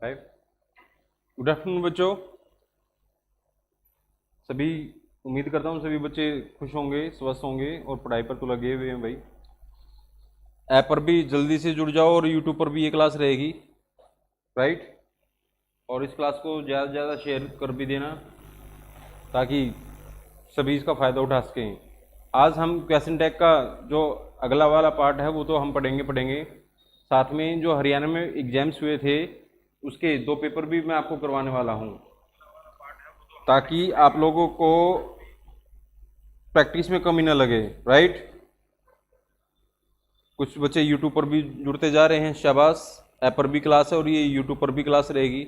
Right. Good afternoon बच्चों, सभी उम्मीद करता हूँ सभी बच्चे खुश होंगे, स्वस्थ होंगे और पढ़ाई पर तो लगे हुए हैं भाई। ऐप पर भी जल्दी से जुड़ जाओ और यूट्यूब पर भी ये क्लास रहेगी, राइट। और इस क्लास को ज़्यादा से ज़्यादा शेयर कर भी देना ताकि सभी इसका फ़ायदा उठा सकें। आज हम क्वेश्चन टैग का जो अगला वाला पार्ट है वो तो हम पढ़ेंगे। साथ में जो हरियाणा में एग्जाम्स हुए थे उसके 2 पेपर भी मैं आपको करवाने वाला हूँ ताकि आप लोगों को प्रैक्टिस में कमी ना लगे, राइट। कुछ बच्चे यूट्यूब पर भी जुड़ते जा रहे हैं, शाबाश। ऐप पर भी क्लास है और ये यूट्यूब पर भी क्लास रहेगी।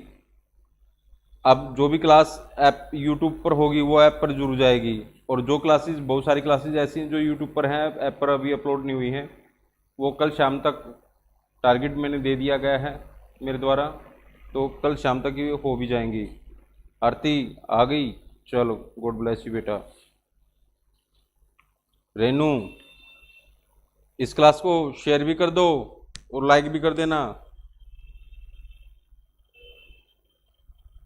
अब जो भी क्लास ऐप यूट्यूब पर होगी वो ऐप पर जुड़ जाएगी, और जो क्लासेस, बहुत सारी क्लासेस ऐसी हैं जो यूट्यूब पर हैं, ऐप पर अभी अपलोड नहीं हुई हैं, वो कल शाम तक टारगेट मैंने दे दिया गया है मेरे द्वारा, तो कल शाम तक ये हो भी जाएंगी। आरती आ गई, चलो गॉड ब्लेस यू बेटा। रेनू, इस क्लास को शेयर भी कर दो और लाइक भी कर देना।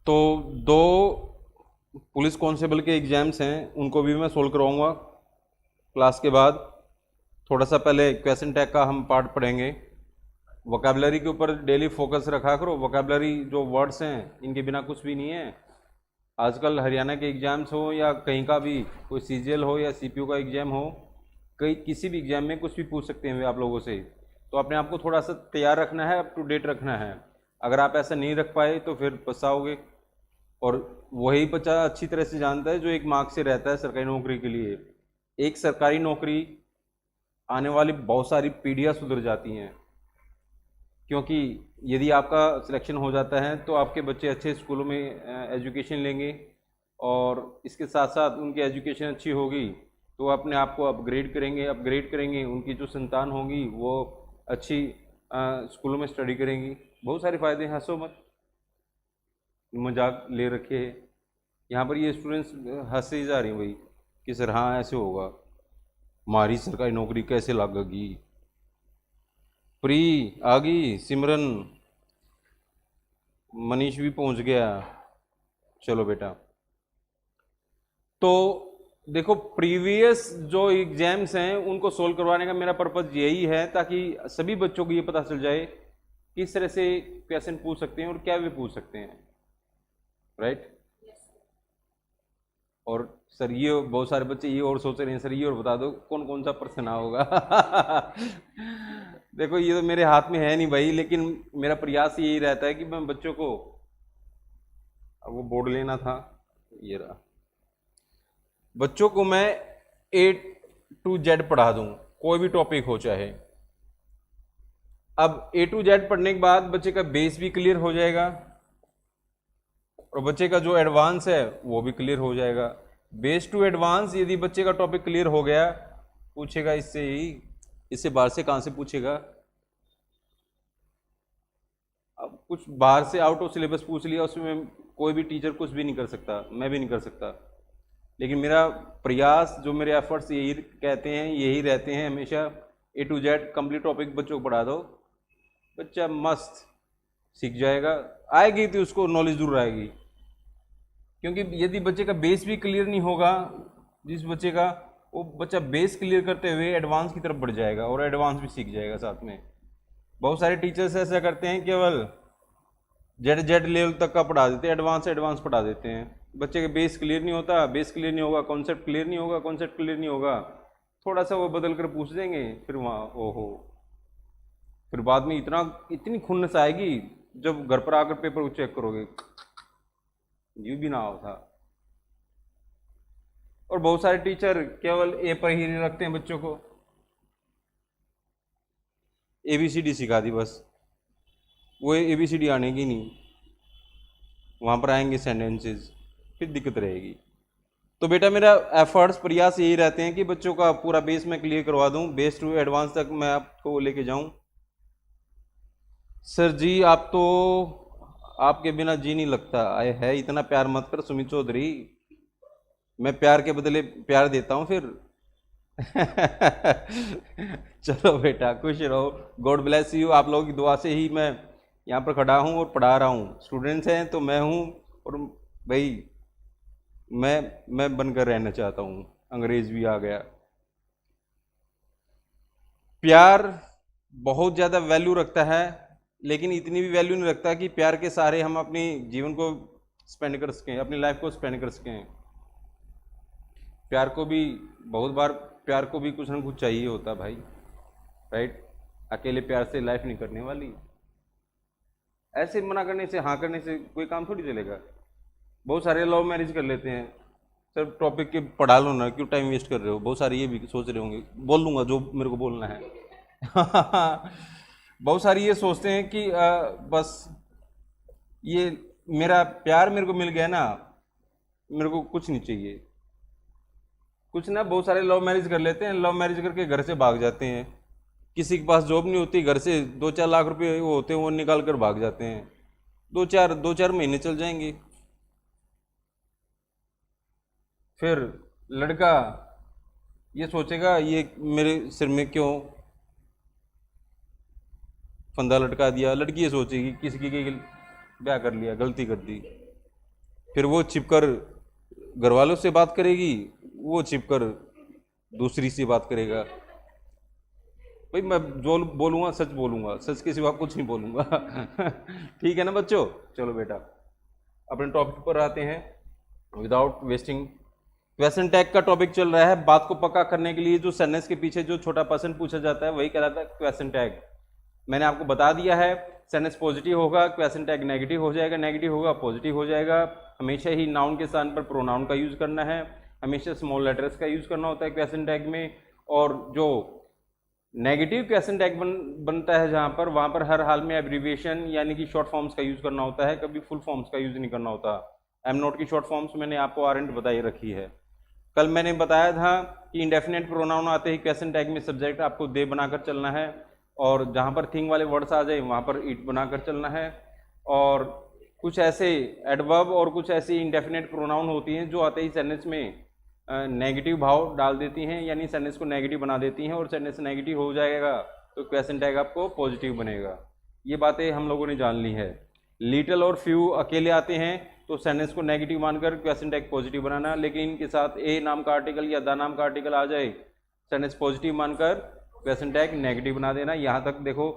तो 2 पुलिस कांस्टेबल के एग्जाम्स हैं, उनको भी मैं सोल्व करवाऊंगा क्लास के बाद। थोड़ा सा पहले क्वेश्चन टैग का हम पार्ट पढ़ेंगे। वोकैबुलरी के ऊपर डेली फोकस रखा करो। वोकैबुलरी जो वर्ड्स हैं इनके बिना कुछ भी नहीं है। आजकल हरियाणा के एग्जाम्स हो या कहीं का भी, कोई सीजीएल हो या सीपीयू का एग्जाम हो, किसी भी एग्जाम में कुछ भी पूछ सकते हैं वे आप लोगों से। तो अपने आप को थोड़ा सा तैयार रखना है, अप टू डेट रखना है। अगर आप ऐसा नहीं रख पाए तो फिर पछताओगे। और वही बच्चा अच्छी तरह से जानता है जो एक मार्क्स से रहता है सरकारी नौकरी के लिए। एक सरकारी नौकरी आने वाली बहुत सारी पीढ़ियाँ सुधर जाती हैं, क्योंकि यदि आपका सिलेक्शन हो जाता है तो आपके बच्चे अच्छे स्कूलों में एजुकेशन लेंगे, और इसके साथ साथ उनकी एजुकेशन अच्छी होगी तो अपने आप को अपग्रेड करेंगे। उनकी जो संतान होंगी वो अच्छी स्कूलों में स्टडी करेंगी। बहुत सारे फ़ायदे हैं, हंसो मत, मजाक ले रखे है यहाँ पर। ये स्टूडेंट्स हंसे जा रही हैं भाई कि सर हाँ ऐसे होगा, हमारी सरकारी नौकरी कैसे लगेगी। प्री आ गई, सिमरन, मनीष भी पहुंच गया। चलो बेटा, तो देखो प्रीवियस जो एग्जाम्स हैं उनको सोल्व करवाने का मेरा पर्पज़ यही है ताकि सभी बच्चों को ये पता चल जाए किस तरह से क्वेश्चन पूछ सकते हैं और क्या भी पूछ सकते हैं, राइट। और सर ये बहुत सारे बच्चे ये और सोच रहे हैं, सर ये और बता दो कौन कौन सा प्रश्न होगा। देखो ये तो मेरे हाथ में है नहीं भाई, लेकिन मेरा प्रयास यही रहता है कि मैं बच्चों को, अब वो बोर्ड लेना था, ये रहा, बच्चों को मैं A to Z पढ़ा दूं, कोई भी टॉपिक हो चाहे। अब A to Z पढ़ने के बाद बच्चे का बेस भी क्लियर हो जाएगा और बच्चे का जो एडवांस है वो भी क्लियर हो जाएगा। बेस टू एडवांस यदि बच्चे का टॉपिक क्लियर हो गया, पूछेगा इससे ही, इससे बाहर से कहाँ से पूछेगा। अब कुछ बाहर से आउट ऑफ सिलेबस पूछ लिया, उसमें कोई भी टीचर कुछ भी नहीं कर सकता, मैं भी नहीं कर सकता। लेकिन मेरा प्रयास, जो मेरे एफर्ट्स यही कहते हैं, यही रहते हैं हमेशा, A to Z complete topic बच्चों को पढ़ा दो, बच्चा मस्त सीख जाएगा। आएगी तो उसको नॉलेज जरूर आएगी, क्योंकि यदि बच्चे का बेस भी क्लियर नहीं होगा, जिस बच्चे का, वो बच्चा बेस क्लियर करते हुए एडवांस की तरफ बढ़ जाएगा और एडवांस भी सीख जाएगा साथ में। बहुत सारे टीचर्स ऐसा करते हैं, केवल जेड लेवल तक का पढ़ा देते हैं, एडवांस पढ़ा देते हैं। बच्चे का बेस क्लियर नहीं होता, बेस क्लियर नहीं होगा, कॉन्सेप्ट क्लियर नहीं होगा, थोड़ा सा वो बदल कर पूछ देंगे, फिर वहाँ ओहो, फिर बाद में इतनी खुन्नस आएगी जब घर पर आकर पेपर को चेक करोगे, ये भी ना हो था। और बहुत सारे टीचर केवल ए पर ही रखते हैं बच्चों को, ABCD सिखा दी बस, वो ABCD आने की नहीं, वहाँ पर आएंगे सेंटेंसेस, फिर दिक्कत रहेगी। तो बेटा मेरा एफर्ट्स, प्रयास यही रहते हैं कि बच्चों का पूरा बेस मैं क्लियर करवा दूँ, बेस टू एडवांस तक मैं आपको लेके जाऊँ। सर जी आप तो, आपके बिना जी नहीं लगता, आए है, इतना प्यार मत कर सुमित चौधरी, मैं प्यार के बदले प्यार देता हूँ फिर। चलो बेटा खुश रहो, गॉड ब्लेस यू। आप लोगों की दुआ से ही मैं यहाँ पर खड़ा हूँ और पढ़ा रहा हूँ, स्टूडेंट्स हैं तो मैं हूँ, और भाई मैं बनकर रहना चाहता हूँ। अंग्रेज भी आ गया। प्यार बहुत ज़्यादा वैल्यू रखता है, लेकिन इतनी भी वैल्यू नहीं रखता कि प्यार के सहारे हम अपनी जीवन को स्पेंड कर सकें, अपनी लाइफ को स्पेंड कर सकें। प्यार को भी बहुत बार प्यार को भी कुछ ना कुछ चाहिए होता है भाई, राइट। अकेले प्यार से लाइफ नहीं करने वाली। ऐसे मना करने से, हाँ करने से कोई काम थोड़ी चलेगा। बहुत सारे लव मैरिज कर लेते हैं। सर टॉपिक के पढ़ा लो ना, क्यों टाइम वेस्ट कर रहे हो। बहुत सारे ये भी सोच रहे होंगे, बोल लूँगा जो मेरे को बोलना है। बहुत सारी ये सोचते हैं कि बस ये मेरा प्यार मेरे को मिल गया ना, मेरे को कुछ नहीं चाहिए। कुछ ना, बहुत सारे लव मैरिज कर लेते हैं, लव मैरिज करके घर से भाग जाते हैं। किसी के पास जॉब नहीं होती, घर से 2-4 लाख रुपए वो होते हैं, वो निकाल कर भाग जाते हैं। 2-4 महीने चल जाएंगे, फिर लड़का ये सोचेगा ये मेरे सिर में क्यों फंदा लटका दिया। लड़की ये सोचेगी किसी की ब्याह कर लिया, गलती कर दी। फिर वो छिपकर घर वालों से बात करेगी, वो छिपकर दूसरी से बात करेगा। भाई मैं जो बोलूँगा सच बोलूँगा, सच के सिवा कुछ नहीं बोलूँगा। ठीक है ना बच्चों। चलो बेटा अपने टॉपिक पर आते हैं विदाउट वेस्टिंग। क्वेश्चन टैग का टॉपिक चल रहा है। बात को पक्का करने के लिए जो सेंटेंस के पीछे जो छोटा परसेंट पूछा जाता है वही कहलाता है क्वेश्चन टैग। मैंने आपको बता दिया है, सेंटेंस पॉजिटिव होगा क्वेश्चन टैग नेगेटिव हो जाएगा, नेगेटिव होगा पॉजिटिव हो जाएगा। हमेशा ही नाउन के स्थान पर प्रोनाउन का यूज करना है, हमेशा स्मॉल लेटर्स का यूज करना होता है क्वेश्चन टैग में। और जो नेगेटिव क्वेश्चन टैग बनता है जहाँ पर, वहाँ पर हर हाल में एब्रीविएशन यानी कि शॉर्ट फॉर्म्स का यूज करना होता है, कभी फुल फॉर्म्स का यूज नहीं करना होता। एम नॉट की शॉर्ट फॉर्म्स मैंने आपको आरएंड बताई रखी है। कल मैंने बताया था कि इंडेफिनेट प्रोनाउन आते ही क्वेश्चन टैग में सब्जेक्ट आपको दे बनाकर चलना है, और जहाँ पर थिंग वाले वर्ड्स आ जाए वहाँ पर इट बनाकर चलना है। और कुछ ऐसे एडवर्ब और कुछ ऐसी इंडेफिनेट प्रोनाउन होती हैं जो आते ही सेंटेंस में नेगेटिव भाव डाल देती हैं, यानी सेंटेंस को नेगेटिव बना देती हैं, और सेंटेंस नेगेटिव हो जाएगा तो क्वेश्चन टैग आपको पॉजिटिव बनेगा। ये बातें हम लोगों ने जान ली है। लिटिल और फ्यू अकेले आते हैं तो सेंटेंस को नेगेटिव मानकर क्वेश्चन टैग पॉजिटिव बनाना, लेकिन इनके साथ ए नाम का आर्टिकल या द नाम का आर्टिकल आ जाए, सेंटेंस पॉजिटिव मानकर क्वेश्चन टैग नेगेटिव बना देना। यहाँ तक देखो,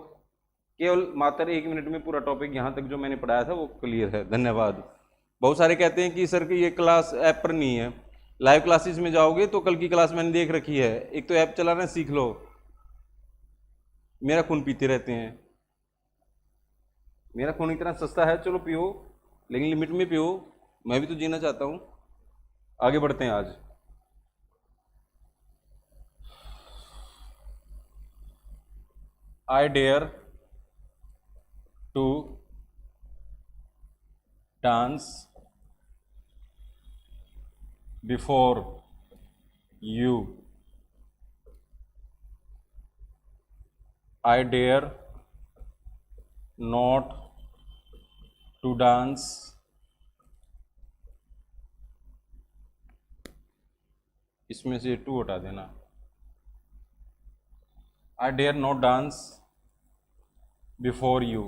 केवल मात्र 1 मिनट में पूरा टॉपिक यहाँ तक जो मैंने पढ़ाया था वो क्लियर है। धन्यवाद। बहुत सारे कहते हैं कि सर की ये क्लास ऐप पर नहीं है। लाइव क्लासेस में जाओगे तो कल की क्लास मैंने देख रखी है, एक तो ऐप चलाना सीख लो। मेरा खून पीते रहते हैं, मेरा खून इतना सस्ता है, चलो पियो लेकिन लिमिट में पियो, मैं भी तो जीना चाहता हूँ। आगे बढ़ते हैं। आज I dare to dance before you. I dare not to dance इसमें से टू हटा देना। I dare not dance before you.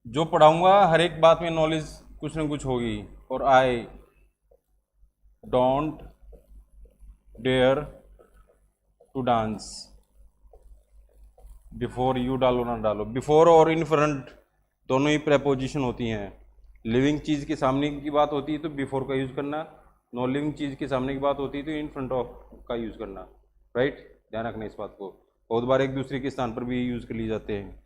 जो पढ़ाऊंगा हर एक बात में नॉलेज कुछ न कुछ होगी। और I don't dare to dance, before you डालो ना डालो। बिफोर और इन फ्रंट दोनों ही प्रेपोजिशन होती हैं। लिविंग चीज़ के सामने की बात होती है तो बिफोर का यूज़ करना, नॉन लिविंग चीज़ के सामने की बात होती है तो इन फ्रंट ऑफ का यूज़ करना, राइट। ध्यान रखना इस बात को, बहुत बार एक दूसरे के स्थान पर भी यूज़ कर लिए जाते हैं।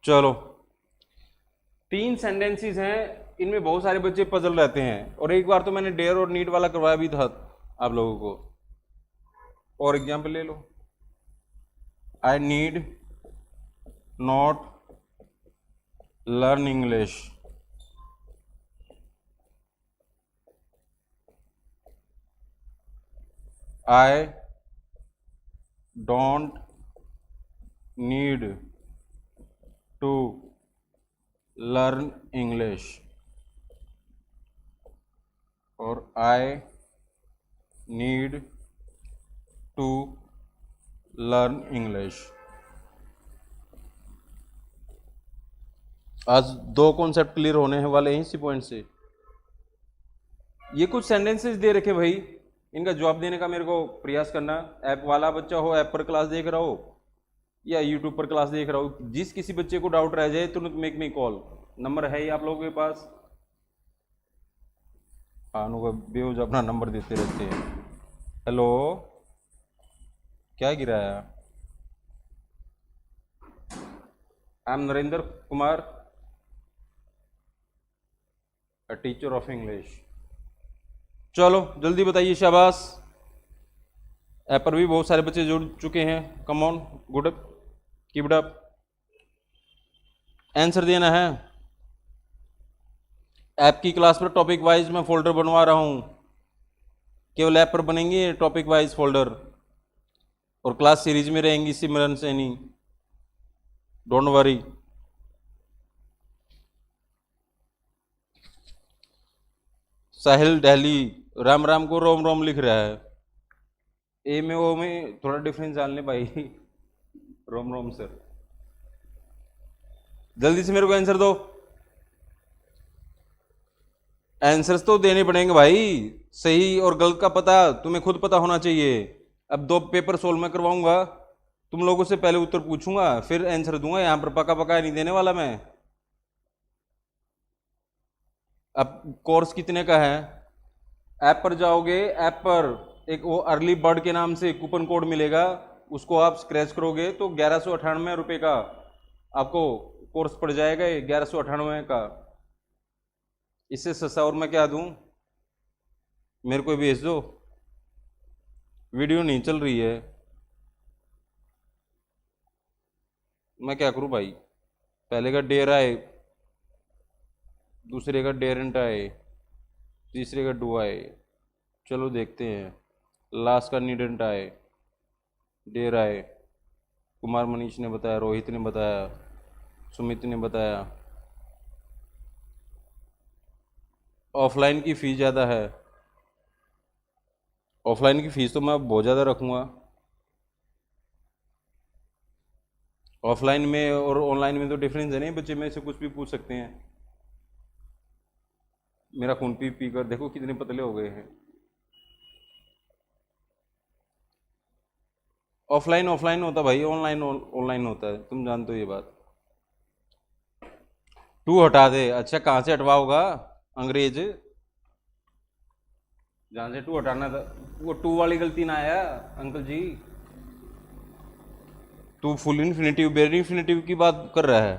चलो 3 सेंटेंसेस हैं, इनमें बहुत सारे बच्चे पजल रहते हैं, और एक बार तो मैंने डेयर और नीड वाला करवाया भी था आप लोगों को। और एग्जाम्पल ले लो। I need not learn English. I don't need to learn English. और I need to learn English. आज 2 कॉन्सेप्ट क्लियर होने हैं वाले हैं इसी पॉइंट से। ये कुछ सेंटेंसेस दे रखे भाई, इनका जवाब देने का मेरे को प्रयास करना। ऐप वाला बच्चा हो, ऐप पर क्लास देख रहा हो या यूट्यूब पर क्लास देख रहा हो, जिस किसी बच्चे को डाउट रह जाए तुरंत मेक मी कॉल। नंबर है ही आप लोगों के पास। हाँ, बेवजह अपना नंबर देते रहते हैं। हेलो, क्या गिराया? I am Narendra Kumar, a teacher of English. चलो जल्दी बताइए, शाबाश। ऐप पर भी बहुत सारे बच्चे जुड़ चुके हैं। Come on, good, keep it up. Answer देना है। ऐप की क्लास पर टॉपिक वाइज मैं फोल्डर बनवा रहा हूं, केवल ऐप पर बनेंगे टॉपिक वाइज फोल्डर, और क्लास सीरीज में रहेंगी सिमरन सैनी, डोंट वरी। साहिल दिल्ली राम राम को रोम रोम लिख रहा है। ए में ओ में थोड़ा डिफरेंस डालने भाई। रोम रोम सर, जल्दी से मेरे को आंसर दो। आंसर्स तो देने पड़ेंगे भाई, सही और गलत का पता तुम्हें खुद पता होना चाहिए। अब 2 पेपर सोल्व मैं करवाऊंगा, तुम लोगों से पहले उत्तर पूछूंगा फिर आंसर दूंगा। यहां पर पका पका नहीं देने वाला मैं। अब कोर्स कितने का है? ऐप पर जाओगे, ऐप पर एक वो अर्ली बर्ड के नाम से कूपन कोड मिलेगा, उसको आप स्क्रैच करोगे तो 1198 रुपये का आपको कोर्स पड़ जाएगा। 1198 का, इससे सस्ता और मैं क्या दूं? मेरे को भेज दो। वीडियो नहीं चल रही है, मैं क्या करूं भाई? पहले का डेर आए, दूसरे का डेरेंट आए, तीसरे का डू आए। चलो देखते हैं। लास्ट का नीडेंट आए, डेर आए। कुमार मनीष ने बताया, रोहित ने बताया, सुमित ने बताया। ऑफलाइन की फ़ीस ज़्यादा है। ऑफलाइन की फ़ीस तो मैं बहुत ज़्यादा रखूँगा। ऑफलाइन में और ऑनलाइन में तो डिफरेंस है नहीं, बच्चे में से कुछ भी पूछ सकते हैं। मेरा खून पी पी कर देखो कितने पतले हो गए हैं। ऑफलाइन ऑफलाइन होता भाई, ऑनलाइन ऑनलाइन होता है, तुम जानते हो ये बात। टू हटा दे। अच्छा, कहाँ से हटवाओगा अंग्रेज? जहाँ से टू हटाना था, वो टू वाली गलती ना आया uncle ji. To full infinitive bare infinitive की बात कर रहा है।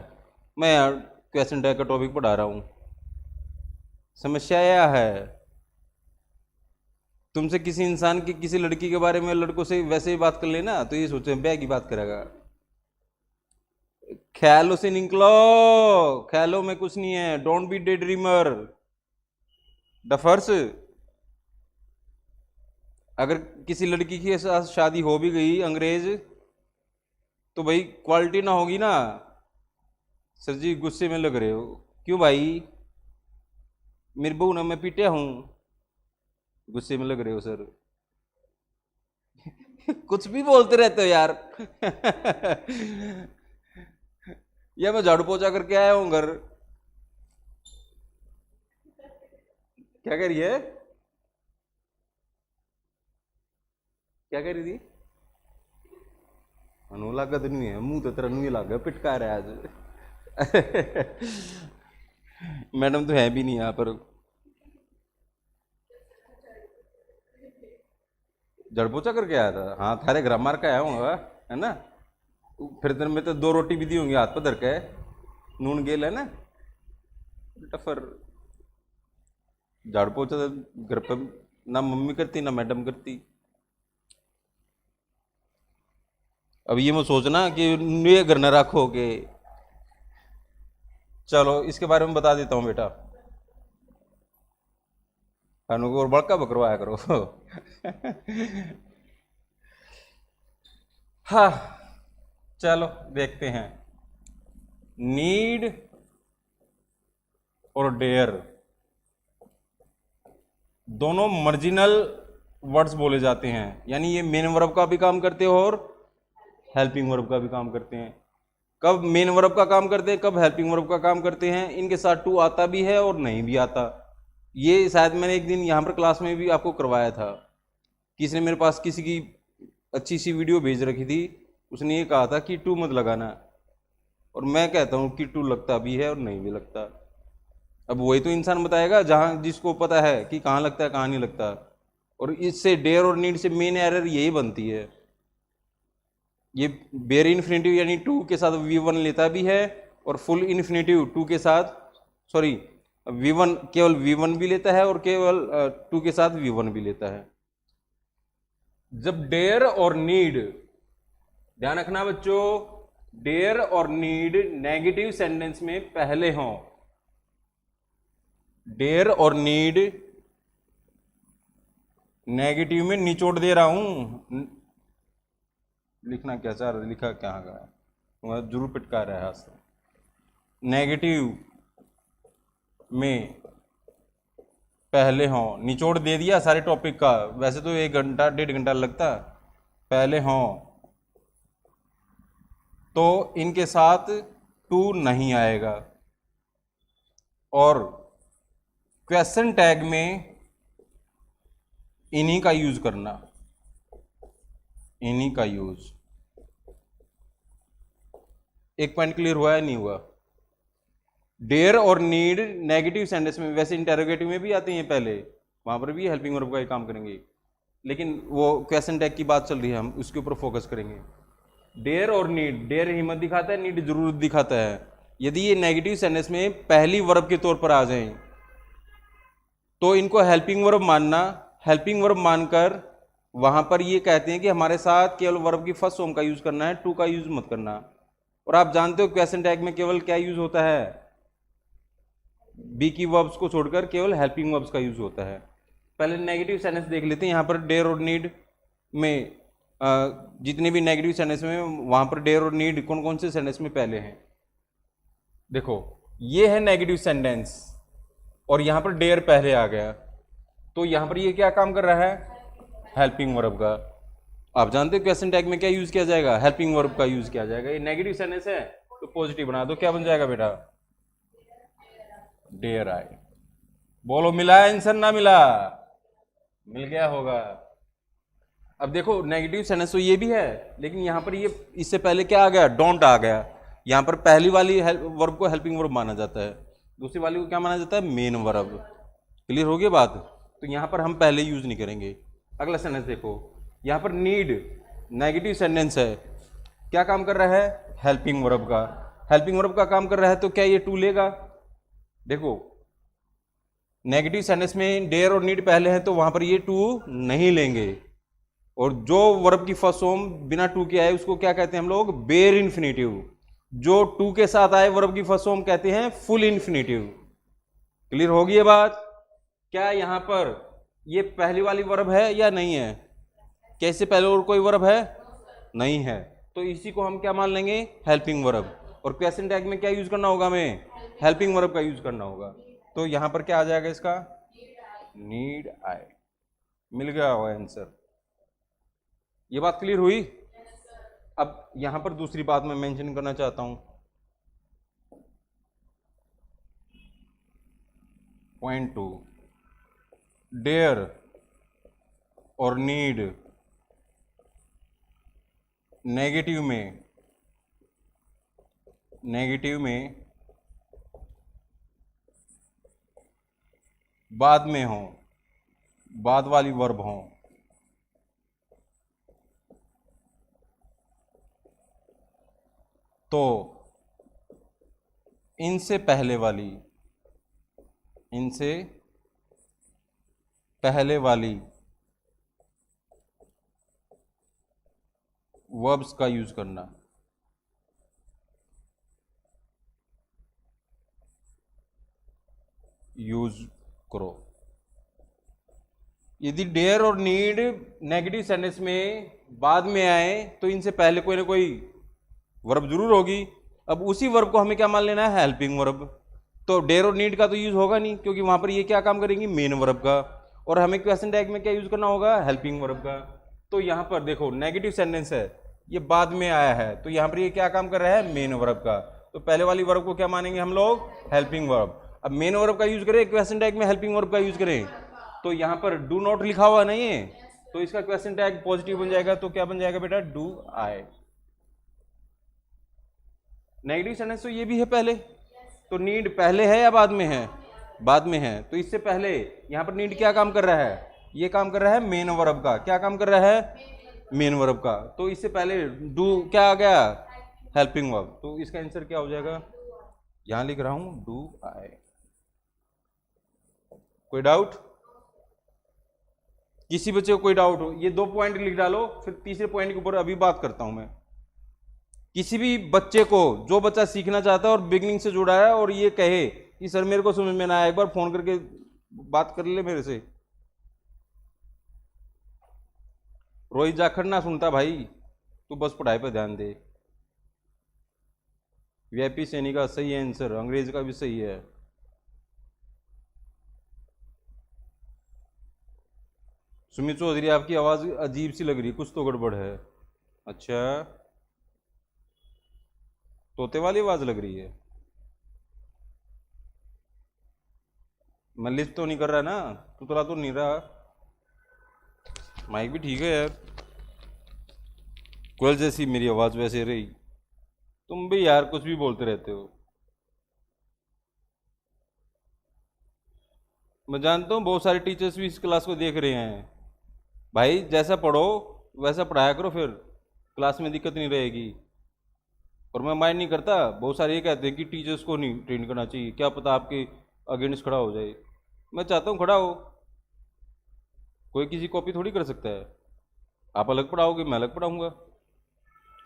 मैं यार क्वेश्चन टैग का टॉपिक पढ़ा रहा हूँ। समस्या यह है, तुमसे किसी इंसान की किसी लड़की के बारे में लड़कों से वैसे ही बात कर लेना तो ये सोचते हैं ब्याह की बात करेगा। ख्यालों से निकलो, ख्यालों में कुछ नहीं है। Don't be day dreamer. Duffers, अगर किसी लड़की के साथ शादी हो भी गई अंग्रेज, तो भाई क्वालिटी ना होगी ना। सर जी गुस्से में लग रहे हो क्यों भाई? मेरी बहू ने मैं पीटा हूं, गुस्से में लग रहे हो सर। कुछ भी बोलते रहते हो यार। या मैं झाड़ू पोछा करके आया हूं घर। क्या कह रही है? क्या कह रही थी? अनु लागत नहीं है, मुंह तो तेरा नहीं लग गया, पिटका रहा है आज। मैडम तो है भी नहीं यहाँ पर। झाड़ू पोछा करके आया था? हाँ, थारे घर मार के आया हूँ है ना। फिर दिन में तो 2 रोटी भी दी होंगी हाथ पर धर के, नून गेल है ना। टफर, झाड़ू पोछा तो घर पर ना मम्मी करती ना मैडम करती। अब ये मैं सोचना कि ये घर न रखोगे। चलो इसके बारे में बता देता हूँ बेटा, कानून को और बड़का बकरवाया करो। हाँ, चलो देखते हैं। नीड और डेयर दोनों मार्जिनल वर्ड्स बोले जाते हैं, यानी ये मेन वर्ब का भी काम करते हैं और हेल्पिंग वर्ब का भी काम करते हैं। कब मेन वर्ब का काम करते हैं, कब हेल्पिंग वर्ब का काम करते हैं, इनके साथ टू आता भी है और नहीं भी आता। ये शायद मैंने एक दिन यहाँ पर क्लास में भी आपको करवाया था। किसी ने मेरे पास किसी की अच्छी सी वीडियो भेज रखी थी, उसने ये कहा था कि टू मत लगाना, और मैं कहता हूँ कि टू लगता भी है और नहीं भी लगता। अब वही तो इंसान बताएगा जहाँ जिसको पता है कि कहाँ लगता है कहाँ नहीं लगता। और इससे डेयर और नीड से मेन एरर यही बनती है। ये बेयर इन्फिनेटिव यानी टू के साथ V1 लेता भी है, और फुल इन्फिनेटिव टू के साथ, सॉरी V1 केवल V1 भी लेता है और केवल टू के साथ V1 भी लेता है। जब डेयर और नीड, ध्यान रखना बच्चों, डेयर और नीड नेगेटिव सेंटेंस में पहले हों, डेयर और नीड नेगेटिव में निचोड़ दे रहा हूं, लिखना क्या चाह रहा, लिखा क्या गया, जरूर पिटका रहा है हाथ से। नेगेटिव में पहले हों, निचोड़ दे दिया सारे टॉपिक का, वैसे तो 1 घंटा 1.5 घंटा लगता, पहले हों तो इनके साथ टू नहीं आएगा। और क्वेश्चन टैग में इन्हीं का यूज करना, इन्हीं का यूज। एक पॉइंट क्लियर हुआ है नहीं हुआ? डेयर और नीड नेगेटिव सेंटेंस में, वैसे इंटेरोगेटिव में भी आते हैं पहले, वहां पर भी हेल्पिंग वर्ब का ही काम करेंगे, लेकिन वो क्वेश्चन टैग की बात चल रही है, हम उसके ऊपर फोकस करेंगे। डेयर और नीड, डेयर हिम्मत दिखाता है, नीड जरूरत दिखाता है। यदि ये नेगेटिव सेंटेंस में पहली वर्ब के तौर पर आ जाएं तो इनको हेल्पिंग वर्ब मानना, हेल्पिंग वर्ब मानकर वहां पर ये कहते हैं कि हमारे साथ केवल वर्ब की फर्स्ट फॉर्म का यूज करना है, टू का यूज मत करना। और आप जानते हो क्वेश्चन टैग में केवल क्या यूज होता है, बी की वर्ब्स को छोड़कर केवल हेल्पिंग वर्ब्स का यूज होता है। पहले नेगेटिव सेंटेंस देख लेते हैं। यहाँ पर डेयर और नीड में जितने भी नेगेटिव सेंटेंस में, वहां पर डेयर और नीड कौन कौन से सेंटेंस में पहले हैं। देखो ये है नेगेटिव सेंटेंस और यहां पर डेयर पहले आ गया, तो यहां पर ये क्या काम कर रहा है, हेल्पिंग वर्ब का। आप जानते हो क्वेश्चन टैग में क्या यूज किया जाएगा, हेल्पिंग वर्ब का यूज किया जाएगा। ये नेगेटिव सेंटेंस है तो पॉजिटिव बना दो, क्या बन जाएगा बेटा, डेयर आए। बोलो मिला आंसर, ना मिला, मिल गया होगा। अब देखो नेगेटिव सेंटेंस तो ये भी है, लेकिन यहां पर ये इससे पहले क्या आ गया, डोंट आ गया। यहां पर पहली वाली वर्ब को हेल्पिंग वर्ब माना जाता है, दूसरी वाली को क्या माना जाता है, मेन वर्ब। क्लियर हो गई बात? तो यहां पर हम पहले यूज नहीं करेंगे। अगला सेंटेंस देखो, यहां पर नीड नेगेटिव सेंटेंस है, क्या काम कर रहा है, हेल्पिंग वर्ब का। हेल्पिंग वर्ब का काम कर रहा है तो क्या ये टू लेगा? देखो नेगेटिव सेंटेंस में डेयर और नीड पहले है तो वहां पर ये टू नहीं लेंगे। और जो वर्ब की फर्स्ट फॉर्म बिना टू के आए उसको क्या कहते हैं हम लोग, बेयर इन्फिनेटिव। जो टू के साथ आए वर्ब की फर्स्ट फॉर्म कहते हैं फुल इन्फिनेटिव। क्लियर होगी ये बात? क्या यहां पर ये पहली वाली वर्ब है या नहीं है? कैसे पहले और कोई वर्ब है? नहीं है, तो इसी को हम क्या मान लेंगे, हेल्पिंग वर्ब। और क्वेश्चन टैग में क्या यूज करना होगा, हमें हेल्पिंग वर्ब का यूज करना होगा। तो यहां पर क्या आ जाएगा इसका, नीड आए। मिल गया होगा आंसर। ये बात क्लियर हुई? अब यहां पर दूसरी बात मैं मेंशन करना चाहता हूं, पॉइंट 2, डेयर और नीड नेगेटिव में बाद में हो, बाद वाली वर्ब हो, तो इनसे पहले वाली वर्ब्स का यूज करना। यूज करो। यदि डेयर और नीड नेगेटिव सेंटेंस में बाद में आए तो इनसे पहले कोई ना कोई वर्ब जरूर होगी। अब उसी वर्ब को हमें क्या मान लेना है, हेल्पिंग वर्ब। तो डेयर और नीड का तो यूज होगा नहीं, क्योंकि वहां पर ये क्या काम करेंगी, मेन वर्ब का। और हमें क्वेश्चन टैग में क्या यूज करना होगा, हेल्पिंग वर्ब का। तो यहाँ पर देखो नेगेटिव सेंटेंस है, ये बाद में आया है, तो यहाँ पर ये क्या काम कर रहा है, मेन वर्ब का। तो पहले वाली वर्ब को क्या मानेंगे हम लोग, हेल्पिंग वर्ब। अब मेन वर्ब का यूज करें, क्वेश्चन टैग में हेल्पिंग वर्ब का यूज करें, तो यहाँ पर डू नॉट लिखा हुआ नहीं है, तो इसका क्वेश्चन टैग पॉजिटिव बन जाएगा, तो क्या बन जाएगा बेटा, डू आई। नेगेटिव सेंटेंस तो ये भी है पहले, तो नीड पहले है या बाद में है, बाद में है, तो इससे पहले यहां पर नीड क्या काम कर रहा है, ये काम कर रहा है मेन वर्ब का। क्या काम कर रहा है, मेन वर्ब का। तो इससे पहले डू क्या आ गया, हेल्पिंग वर्ब। तो इसका आंसर क्या हो जाएगा, यहां लिख रहा हूं डू आई। कोई डाउट, किसी बच्चे को कोई डाउट हो, ये 2 पॉइंट लिख डालो, फिर तीसरे पॉइंट के ऊपर अभी बात करता हूं मैं। किसी भी बच्चे को, जो बच्चा सीखना चाहता है और बिगनिंग से जुड़ा है और ये कहे कि सर मेरे को समझ में ना आया, एक बार फोन करके बात कर ले मेरे से। रोहित जाखड़ ना सुनता भाई, तू बस पढ़ाई पे ध्यान दे। वीआईपी सैनी का सही है आंसर, अंग्रेज का भी सही है। सुमित चौधरी आपकी आवाज अजीब सी लग रही है, कुछ तो गड़बड़ है। अच्छा, तोते वाली आवाज लग रही है। मैं लिस्ट तो नहीं कर रहा ना, तू तो नहीं रहा, माइक भी ठीक है यार। कोयल जैसी मेरी आवाज वैसे रही, तुम भी यार कुछ भी बोलते रहते हो। मैं जानता हूँ बहुत सारे टीचर्स भी इस क्लास को देख रहे हैं। भाई जैसा पढ़ो वैसा पढ़ाया करो, फिर क्लास में दिक्कत नहीं रहेगी। और मैं माइंड नहीं करता, बहुत सारे ये कहते हैं कि टीचर्स को नहीं ट्रेन करना चाहिए, क्या पता आपके अगेंस्ट खड़ा हो जाए। मैं चाहता हूँ खड़ा हो, कोई किसी कॉपी थोड़ी कर सकता है। आप अलग पढ़ाओगे, मैं अलग पढ़ाऊँगा,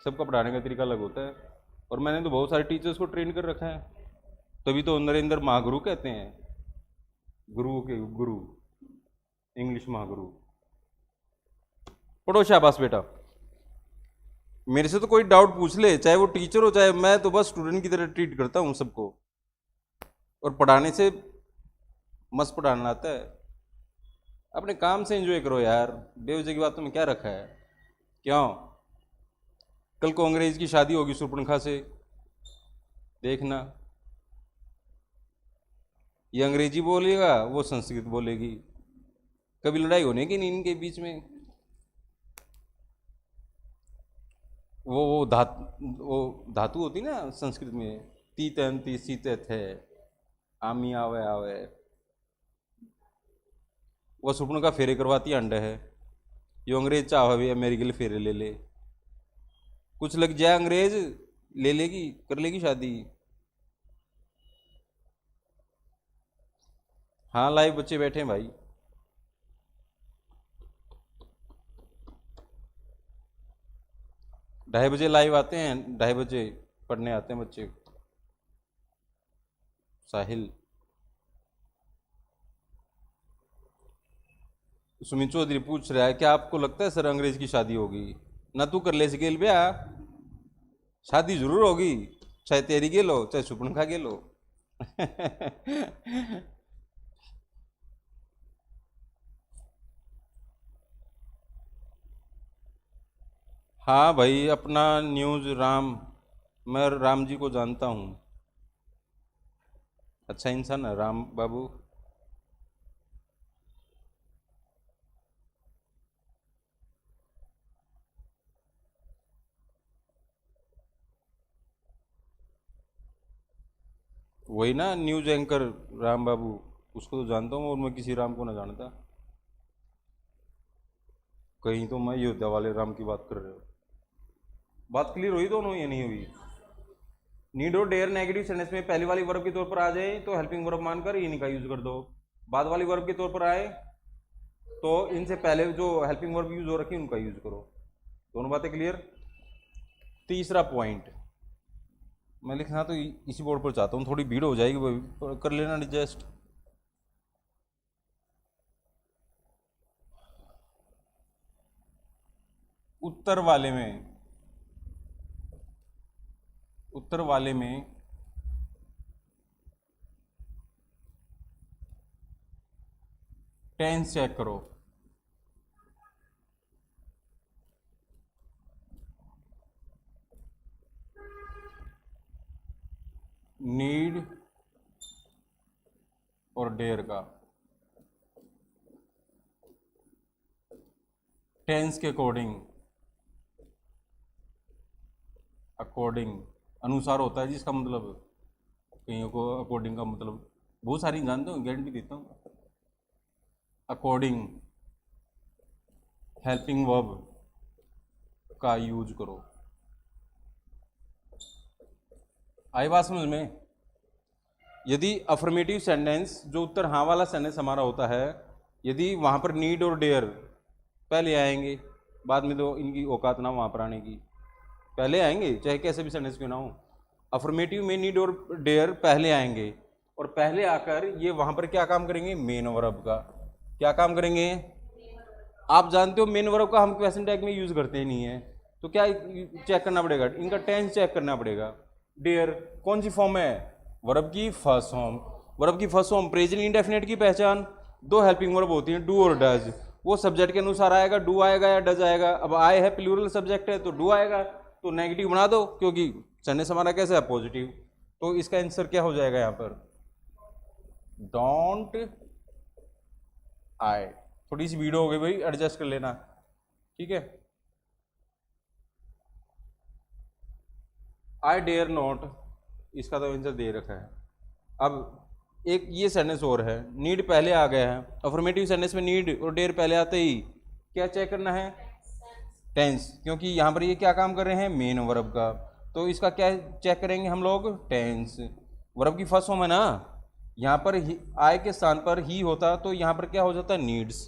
सबका पढ़ाने का तरीका अलग होता है। और मैंने तो बहुत सारे टीचर्स को ट्रेन कर रखा है, तभी तो नरेंद्र महागुरु कहते हैं, गुरु के गुरु, इंग्लिश महागुरु। पढ़ो, शाबाश बेटा। मेरे से तो कोई डाउट पूछ ले, चाहे वो टीचर हो चाहे मैं, तो बस स्टूडेंट की तरह ट्रीट करता हूँ सबको। और पढ़ाने से मस्त पढ़ाना आता है। अपने काम से एंजॉय करो यार, बेवजह की बातों में क्या रखा है। क्यों, कल को अंग्रेज की शादी होगी सुपर्णखा से, देखना, ये अंग्रेजी बोलेगा वो संस्कृत बोलेगी, कभी लड़ाई होने की नहीं इनके बीच में। वो धातु होती ना संस्कृत में, तीत अंति सीते थे, आमी आवे आवे, वो सुपर्णखा फेरे करवाती अंडे है, यो अंग्रेज चाह भी मेरे के लिए फेरे ले ले, कुछ लग जाए अंग्रेज ले लेगी, कर लेगी शादी। हाँ लाइव बच्चे बैठे हैं भाई, 2:30 बजे लाइव आते हैं, 2:30 बजे पढ़ने आते हैं बच्चे। साहिल, सुमित चौधरी पूछ रहा है क्या आपको लगता है सर अंग्रेज की शादी होगी। ना तू कर ले सकेल ब्याह, शादी जरूर होगी, चाहे तेरी गेलो चाहे सुपर्णखा गेलो। हाँ भाई, अपना न्यूज़ राम, मैं राम जी को जानता हूँ, अच्छा इंसान है राम बाबू। वही ना न्यूज़ एंकर राम बाबू, उसको तो जानता हूँ, और मैं किसी राम को ना जानता। कहीं तो मैं अयोध्या वाले राम की बात कर रहे हो। बात क्लियर हुई दोनों, ये नहीं हुई। नीड और डेयर नेगेटिव सेंटेंस में पहली वाली वर्ब के तौर पर आ जाए तो हेल्पिंग वर्ब मानकर इन का यूज कर दो, बाद वाली वर्ब के तौर पर आए तो इनसे पहले जो हेल्पिंग वर्ब यूज हो रखी है उनका यूज करो। दोनों बातें क्लियर। तीसरा पॉइंट मैं लिखना तो इसी बोर्ड पर चाहता हूँ, थोड़ी भीड़ हो जाएगी, वो कर लेना एडजस्ट। उत्तर वाले में, उत्तर वाले में टेंस चेक करो। नीड और डेयर का टेंस के अकॉर्डिंग, अकॉर्डिंग अनुसार होता है जिसका मतलब, कईयों को अकॉर्डिंग का मतलब बहुत सारी जानते हो, गारंटी देता हूँ। अकॉर्डिंग हेल्पिंग वर्ब का यूज करो। आई बात समझ में? यदि अफर्मेटिव सेंटेंस जो उत्तर हाँ वाला सेंटेंस हमारा होता है, यदि वहाँ पर नीड और डेयर पहले आएंगे, बाद में तो इनकी औकात ना वहाँ पर आने की, पहले आएंगे चाहे कैसे भी सेंटेंस क्यों ना हो। अफर्मेटिव में नीड और डेयर पहले आएंगे और पहले आकर ये वहाँ पर क्या काम करेंगे, मेन वर्ब का क्या काम करेंगे। आप जानते हो मेन वर्ब का हम क्वेश्चन टैग में यूज करते ही नहीं है, तो क्या चेक करना पड़ेगा, इनका टेंस चेक करना पड़ेगा। डेयर कौन सी फॉर्म है, वर्ब की फर्स्ट फॉर्म। वर्ब की फर्स्ट फॉर्म प्रेजेंट इंडेफिनिट की पहचान, दो हेल्पिंग वर्ब होती हैं, डू और डज। वो सब्जेक्ट के अनुसार आएगा, डू आएगा या डज आएगा। अब आए है प्लूरल सब्जेक्ट है तो डू आएगा, तो नेगेटिव बना दो क्योंकि सेंटेंस हमारा कैसा है, पॉजिटिव। तो इसका आंसर क्या हो जाएगा यहाँ पर, डोंट आई। थोड़ी सी वीडियो हो गई भाई, एडजस्ट कर लेना, ठीक है। आई डेयर नॉट, इसका तो आंसर दे रखा है। अब एक ये सेंटेंस और है, नीड पहले आ गया है। अफर्मेटिव सेंटेंस में नीड और डेयर पहले आते ही क्या चेक करना है, टेंस, क्योंकि यहाँ पर ये क्या काम कर रहे हैं, मेन वर्ब का। तो इसका क्या चेक करेंगे हम लोग, टेंस। वर्ब की फर्स्ट फॉर्म है ना, यहाँ पर आई के स्थान पर ही होता तो यहाँ पर क्या हो जाता, नीड्स,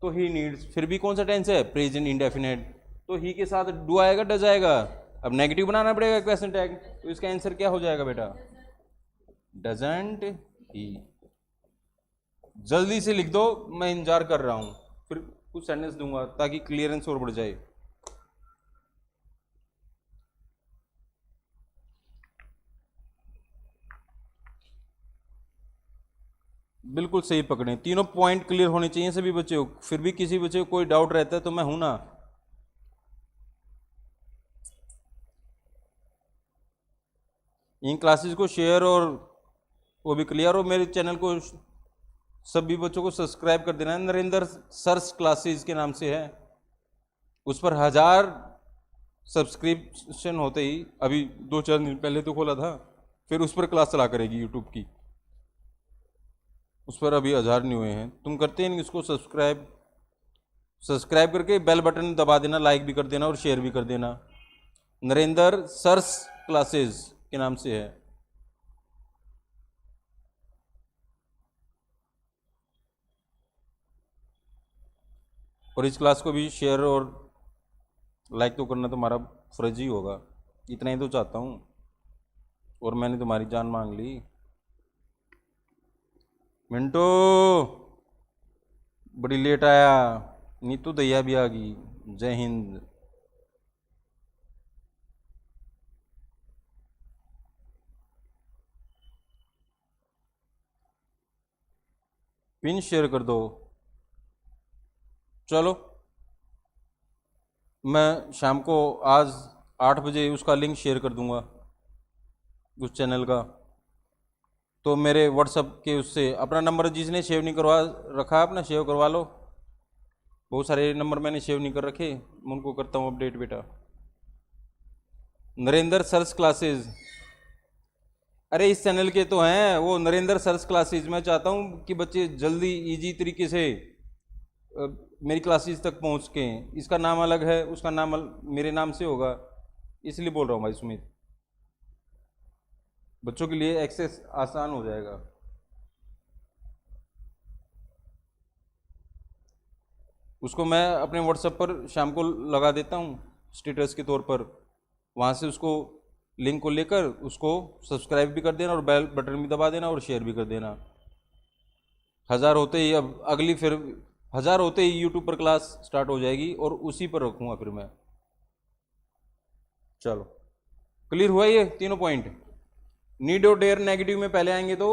तो ही नीड्स। फिर भी कौन सा टेंस है, प्रेजेंट इंडेफिनिट, तो ही के साथ डू आएगा, डज आएगा। अब नेगेटिव बनाना पड़ेगा क्वेश्चन टैग, तो इसका आंसर क्या हो जाएगा बेटा, डजंट ही। जल्दी से लिख दो, मैं इंतजार कर रहा हूं, फिर कुछ सेंटेंस दूंगा ताकि क्लियरेंस और बढ़ जाए। बिल्कुल सही पकड़े, तीनों पॉइंट क्लियर होने चाहिए सभी बच्चे को। फिर भी किसी बच्चे को कोई डाउट रहता है तो मैं हूं ना। इन क्लासेस को शेयर और वो भी क्लियर हो, मेरे चैनल को सभी बच्चों को सब्सक्राइब कर देना है। नरेंद्र सर्च क्लासेस के नाम से है, उस पर 1000 सब्सक्रिप्शन होते ही, अभी 2-4 दिन पहले तो खोला था, फिर उस पर क्लास चला करेगी यूट्यूब की, उस पर अभी 1000 नहीं हुए हैं। तुम करते हैं इसको सब्सक्राइब करके बेल बटन दबा देना, लाइक भी कर देना और शेयर भी कर देना। नरेंद्र सर्च क्लासेस के नाम से है। और इस क्लास को भी शेयर और लाइक तो करना तुम्हारा फर्ज ही होगा, इतना ही तो चाहता हूँ। और मैंने तुम्हारी जान मांग ली। मिंटू बड़ी लेट आया, नीतू दैया भी आ गई। जय हिंद। पिन शेयर कर दो। चलो मैं शाम को आज 8 बजे उसका लिंक शेयर कर दूंगा उस चैनल का। तो मेरे व्हाट्सअप के उससे अपना नंबर जिसने सेव नहीं करवा रखा अपना सेव करवा लो। बहुत सारे नंबर मैंने सेव नहीं कर रखे, मैं उनको करता हूँ अपडेट बेटा। नरेंद्र सर्च क्लासेस, अरे इस चैनल के तो हैं वो नरेंद्र सर्च क्लासेस। मैं चाहता हूँ कि बच्चे जल्दी इजी तरीके से मेरी क्लासेस तक पहुँच के, इसका नाम अलग है, उसका नाम मेरे नाम से होगा, इसलिए बोल रहा हूँ भाई सुमित, बच्चों के लिए एक्सेस आसान हो जाएगा। उसको मैं अपने व्हाट्सएप पर शाम को लगा देता हूँ स्टेटस के तौर पर, वहाँ से उसको लिंक को लेकर उसको सब्सक्राइब भी कर देना और बेल बटन भी दबा देना और शेयर भी कर देना। 1000 होते ही, अब अगली फिर 1000 होते ही यूट्यूब पर क्लास स्टार्ट हो जाएगी और उसी पर रखूँगा फिर मैं। चलो क्लियर हुआ ये तीनों पॉइंट। नीड और डेयर नेगेटिव में पहले आएंगे तो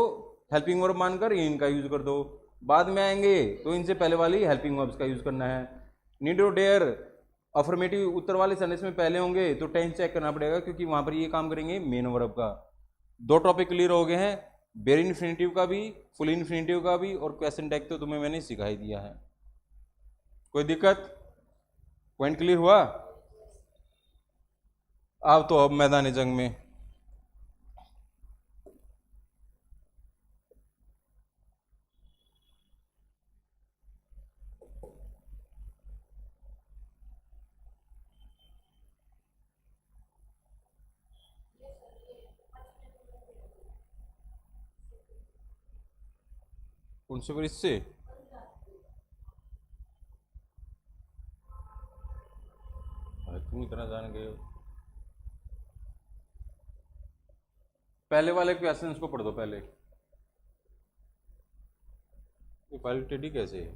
हेल्पिंग वर्ब मानकर इनका यूज कर दो। बाद में आएंगे तो इनसे पहले वाली हेल्पिंग वर्ब्स का यूज करना है। नीड और डेयर अफर्मेटिव उत्तर वाले सेंटेंस में पहले होंगे तो टेंस चेक करना पड़ेगा, क्योंकि वहां पर ये काम करेंगे मेन वर्ब का। दो टॉपिक क्लियर हो गए हैं, बेयर इन्फिनिटिव का भी, फुल इन्फिनिटिव का भी, और क्वेश्चन टैग तो तुम्हें मैंने सिखा ही दिया है। कोई दिक्कत? पॉइंट क्लियर हुआ? अब तो अब मैदान जंग में उनसे पर इससे तुम इतना जान गए हो। पहले वाले क्वेश्चंस को पढ़ दो पहले। ये फाइल टेढ़ी कैसे है?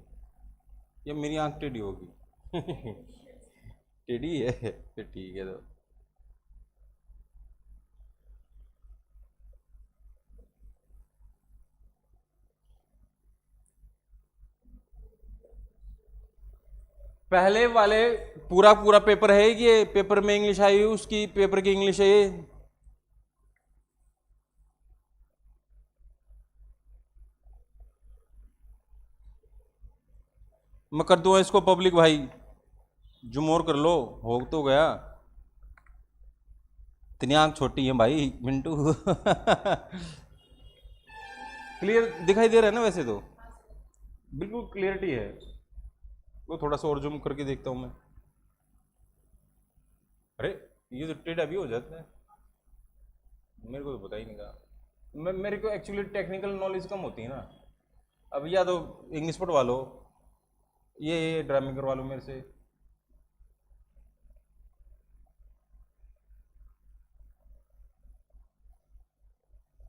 या मेरी आंख टेढ़ी होगी? टेढ़ी है फिर ठीक है। तो पहले वाले पूरा पूरा पेपर है, ये पेपर में इंग्लिश आई हुई उसकी पेपर की इंग्लिश है ये। मैं कर दूंगा इसको पब्लिक भाई, जूम और कर लो, हो तो गया। इतनी आंख छोटी है भाई मिंटू। क्लियर दिखाई दे रहा है ना? वैसे तो बिल्कुल क्लियरिटी है। वो थोड़ा सा और जूम करके देखता हूं मैं। अरे ये तो टेढ़ा भी हो जाता है, मेरे को तो पता ही नहीं था। मेरे को एक्चुअली टेक्निकल नॉलेज कम होती है ना। अब या तो इंग्लिश पढ़वा लो, ये ड्राइंग करवा लो मेरे से।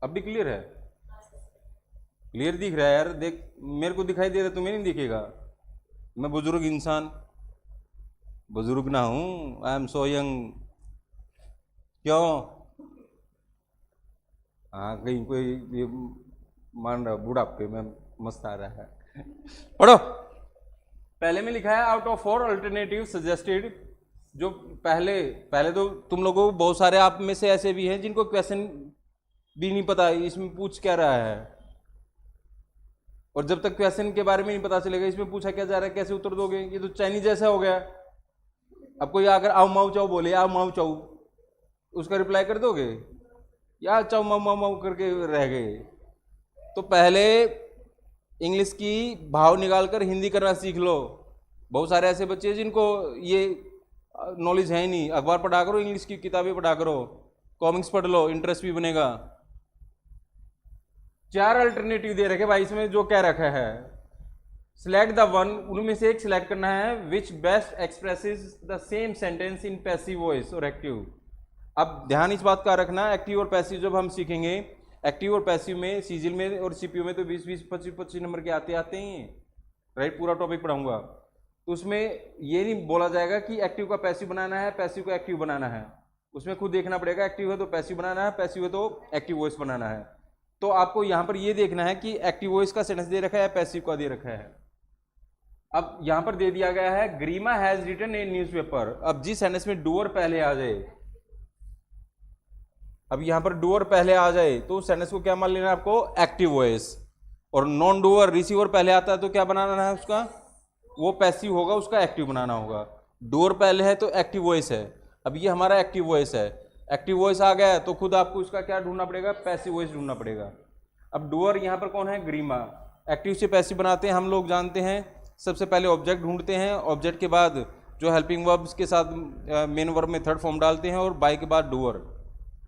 अब भी क्लियर है? क्लियर दिख रहा है यार? देख, मेरे को दिखाई दे रहा है, तुम्हें नहीं दिखेगा? मैं बुजुर्ग इंसान, बुजुर्ग ना हूं, आई एम सो यंग। क्यों? हाँ, कहीं कोई ये मान रहा बुढ़ापे में मस्त आ रहा है। पढ़ो। पहले में लिखा है आउट ऑफ 4 अल्टरनेटिव सजेस्टेड। जो पहले तो तुम लोगों को बहुत सारे आप में से ऐसे भी हैं जिनको क्वेश्चन भी नहीं पता इसमें पूछ क्या रहा है, और जब तक क्वेश्चन के बारे में नहीं पता चलेगा इसमें पूछा क्या जा रहा है कैसे उत्तर दोगे? ये तो चाइनीज जैसा हो गया। अब कोई अगर आओ माऊ चाऊ बोले, आओ माऊ चाऊ, उसका रिप्लाई कर दोगे? या चाऊ माऊ माऊ माऊ करके रह गए। तो पहले इंग्लिश की भाव निकालकर हिंदी करना सीख लो। बहुत सारे ऐसे बच्चे जिनको ये नॉलेज है ही नहीं। अखबार पढ़ा करो, इंग्लिश की किताबें पढ़ा करो, कॉमिक्स पढ़ लो, इंटरेस्ट भी बनेगा। 4 अल्टरनेटिव दे रखे भाई इसमें, जो क्या रखा है सिलेक्ट द वन, उनमें से एक सिलेक्ट करना है विच best expresses the same sentence in passive voice और एक्टिव। अब ध्यान इस बात का रखना, एक्टिव और पैसिव जब हम सीखेंगे, एक्टिव और पैसिव में सीजिल में और सीपीयू में तो 20-20, 25-25 नंबर के आते ही, राइट? पूरा टॉपिक पढ़ाऊंगा तो उसमें ये नहीं बोला जाएगा कि एक्टिव का पैसिव बनाना है, पैसिव को एक्टिव बनाना है। उसमें खुद देखना पड़ेगा, एक्टिव है तो पैसिव बनाना है, पैसिव है तो एक्टिव वॉइस बनाना है। तो आपको यहां पर ये देखना है कि एक्टिव वॉइस का सेंटेंस दे रखा है, पैसिव का दे रखा है। अब यहां पर दे दिया गया है ग्रीमा हैज रिटन ए न्यूज़पेपर। अब जिस सेंटेंस में डूअर पहले आ जाए, अब यहां पर डूअर पहले आ जाए तो सेंटेंस को क्या मान लेना है आपको? Active voice. और नॉन डूअर रिसीवर पहले आता है तो क्या बनाना है उसका? वो पैसिव होगा, उसका एक्टिव बनाना होगा। डूअर पहले है तो एक्टिव वॉइस है। अब ये हमारा एक्टिव वॉइस है, एक्टिव वॉइस आ गया तो खुद आपको इसका क्या ढूंढना पड़ेगा? पैसिव वॉइस ढूंढना पड़ेगा। अब डूअर यहां पर कौन है? ग्रीमा। एक्टिव से पैसिव बनाते हैं हम लोग जानते हैं, सबसे पहले ऑब्जेक्ट ढूंढते हैं, ऑब्जेक्ट के बाद जो हेल्पिंग वर्ब्स के साथ मेन वर्ब में थर्ड फॉर्म डालते हैं, और बाय के बाद डूअर।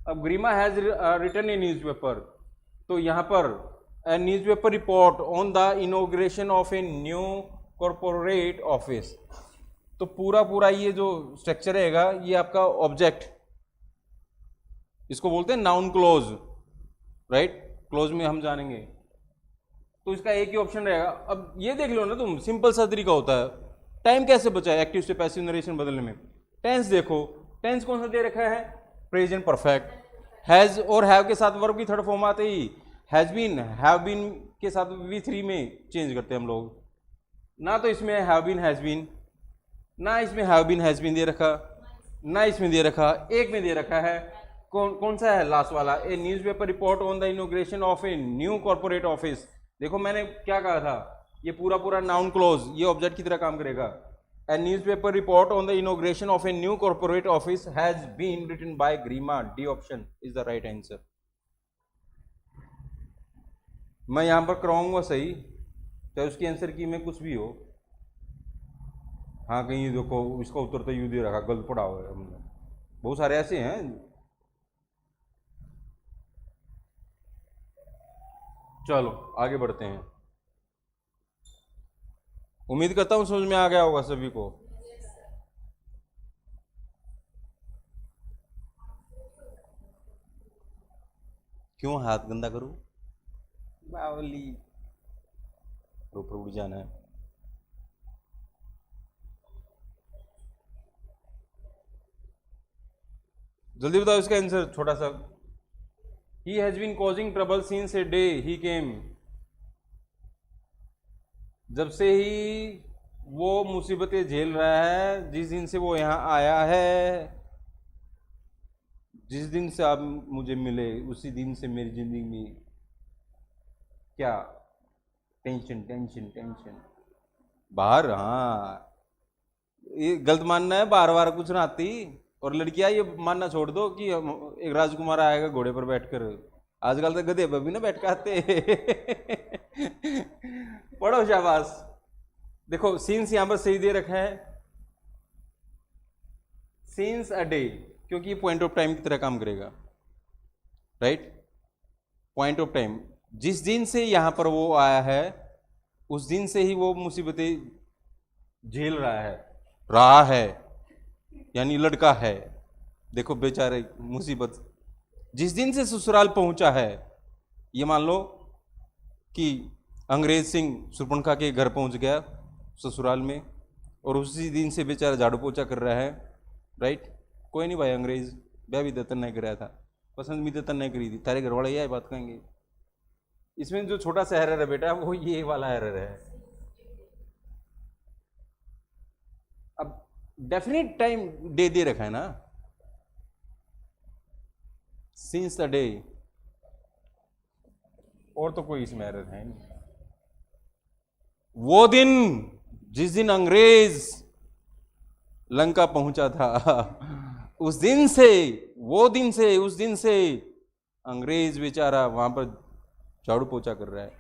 अब ग्रीमा हैज रिटन ए न्यूज़पेपर, तो यहाँ पर ए newspaper report on the inauguration of a new corporate office. तो पूरा ये जो स्ट्रक्चर रहेगा ये आपका ऑब्जेक्ट, इसको बोलते हैं नाउन क्लोज, राइट? क्लोज में हम जानेंगे। तो इसका एक ही ऑप्शन रहेगा। अब ये देख लो ना तुम, सिंपल सा तरीका होता है। टाइम कैसे बचा है एक्टिव से पैसिव नरेशन बदलने में? टेंस देखो, टेंस कौन सा दे रखा है? Present perfect. हैज और हैव के साथ वर्ब की थर्ड फॉर्म आते ही हैज बीन, हैव बीन के साथ V3 में चेंज करते हैं हम लोग। ना तो इसमें हैव बीन हैज बीन, ना इसमें हैव बीन हैज बीन दे रखा, ना इसमें दे रखा, एक में दे रखा है। कौन सा है लास्ट वाला? ए newspaper report on the inauguration of a new corporate office. देखो मैंने क्या कहा था, ये पूरा नाउन क्लोज ये ऑब्जेक्ट की तरह काम करेगा। A newspaper report on the inauguration of a new corporate office has been written by Garima. D option is the right answer. मैं यहां पर कराऊंगा सही, चाहे उसकी आंसर की में कुछ भी हो। हाँ कहीं देखो इसका उत्तर तो यू दे रखा, गलत पढ़ा हुआ है हमने, बहुत सारे ऐसे हैं। चलो आगे बढ़ते हैं। उम्मीद करता हूं समझ में आ गया होगा सभी को। क्यों हाथ गंदा करूं? बावली ऊपर उड़ जाना है। जल्दी बताओ इसका आंसर छोटा सा। He has been causing trouble since a day he came। जब से ही वो मुसीबतें झेल रहा है, जिस दिन से वो यहाँ आया है, जिस दिन से आप मुझे मिले उसी दिन से मेरी जिंदगी में क्या टेंशन टेंशन टेंशन बाहर। हाँ ये गलत मानना है, बार बार कुछ ना आती। और लड़कियां ये मानना छोड़ दो कि एक राजकुमार आएगा घोड़े पर बैठकर। आजकल तो गधे पर भी ना बैठ के आते। पढ़ो शाबाश। देखो सीन्स यहां पर सही दे रखा है, सीन्स अ डे, क्योंकि ये पॉइंट ऑफ टाइम की तरह काम करेगा। राइट, पॉइंट ऑफ टाइम, जिस दिन से यहां पर वो आया है उस दिन से ही वो मुसीबतें झेल रहा है यानी लड़का है। देखो बेचारे मुसीबत, जिस दिन से ससुराल पहुंचा है, ये मान लो कि अंग्रेज सिंह सुरपनखा के घर पहुंच गया ससुराल में, और उसी दिन से बेचारा झाड़ू पोछा कर रहा है। राइट, कोई नहीं भाई अंग्रेज ब्याह भी दत्तन नहीं कराया था, पसंद भी दत्तन नहीं करी थी, तारे घर वाले यही बात कहेंगे। इसमें जो छोटा सा एरर है बेटा वो ये वाला एरर है। अब डेफिनेट टाइम डे दे रखा है ना, सिंस द डे, और तो कोई इसमें एरर है नहीं। वो दिन जिस दिन अंग्रेज लंका पहुंचा था, उस दिन से उस दिन से अंग्रेज बेचारा वहां पर झाड़ू पोछा कर रहा है।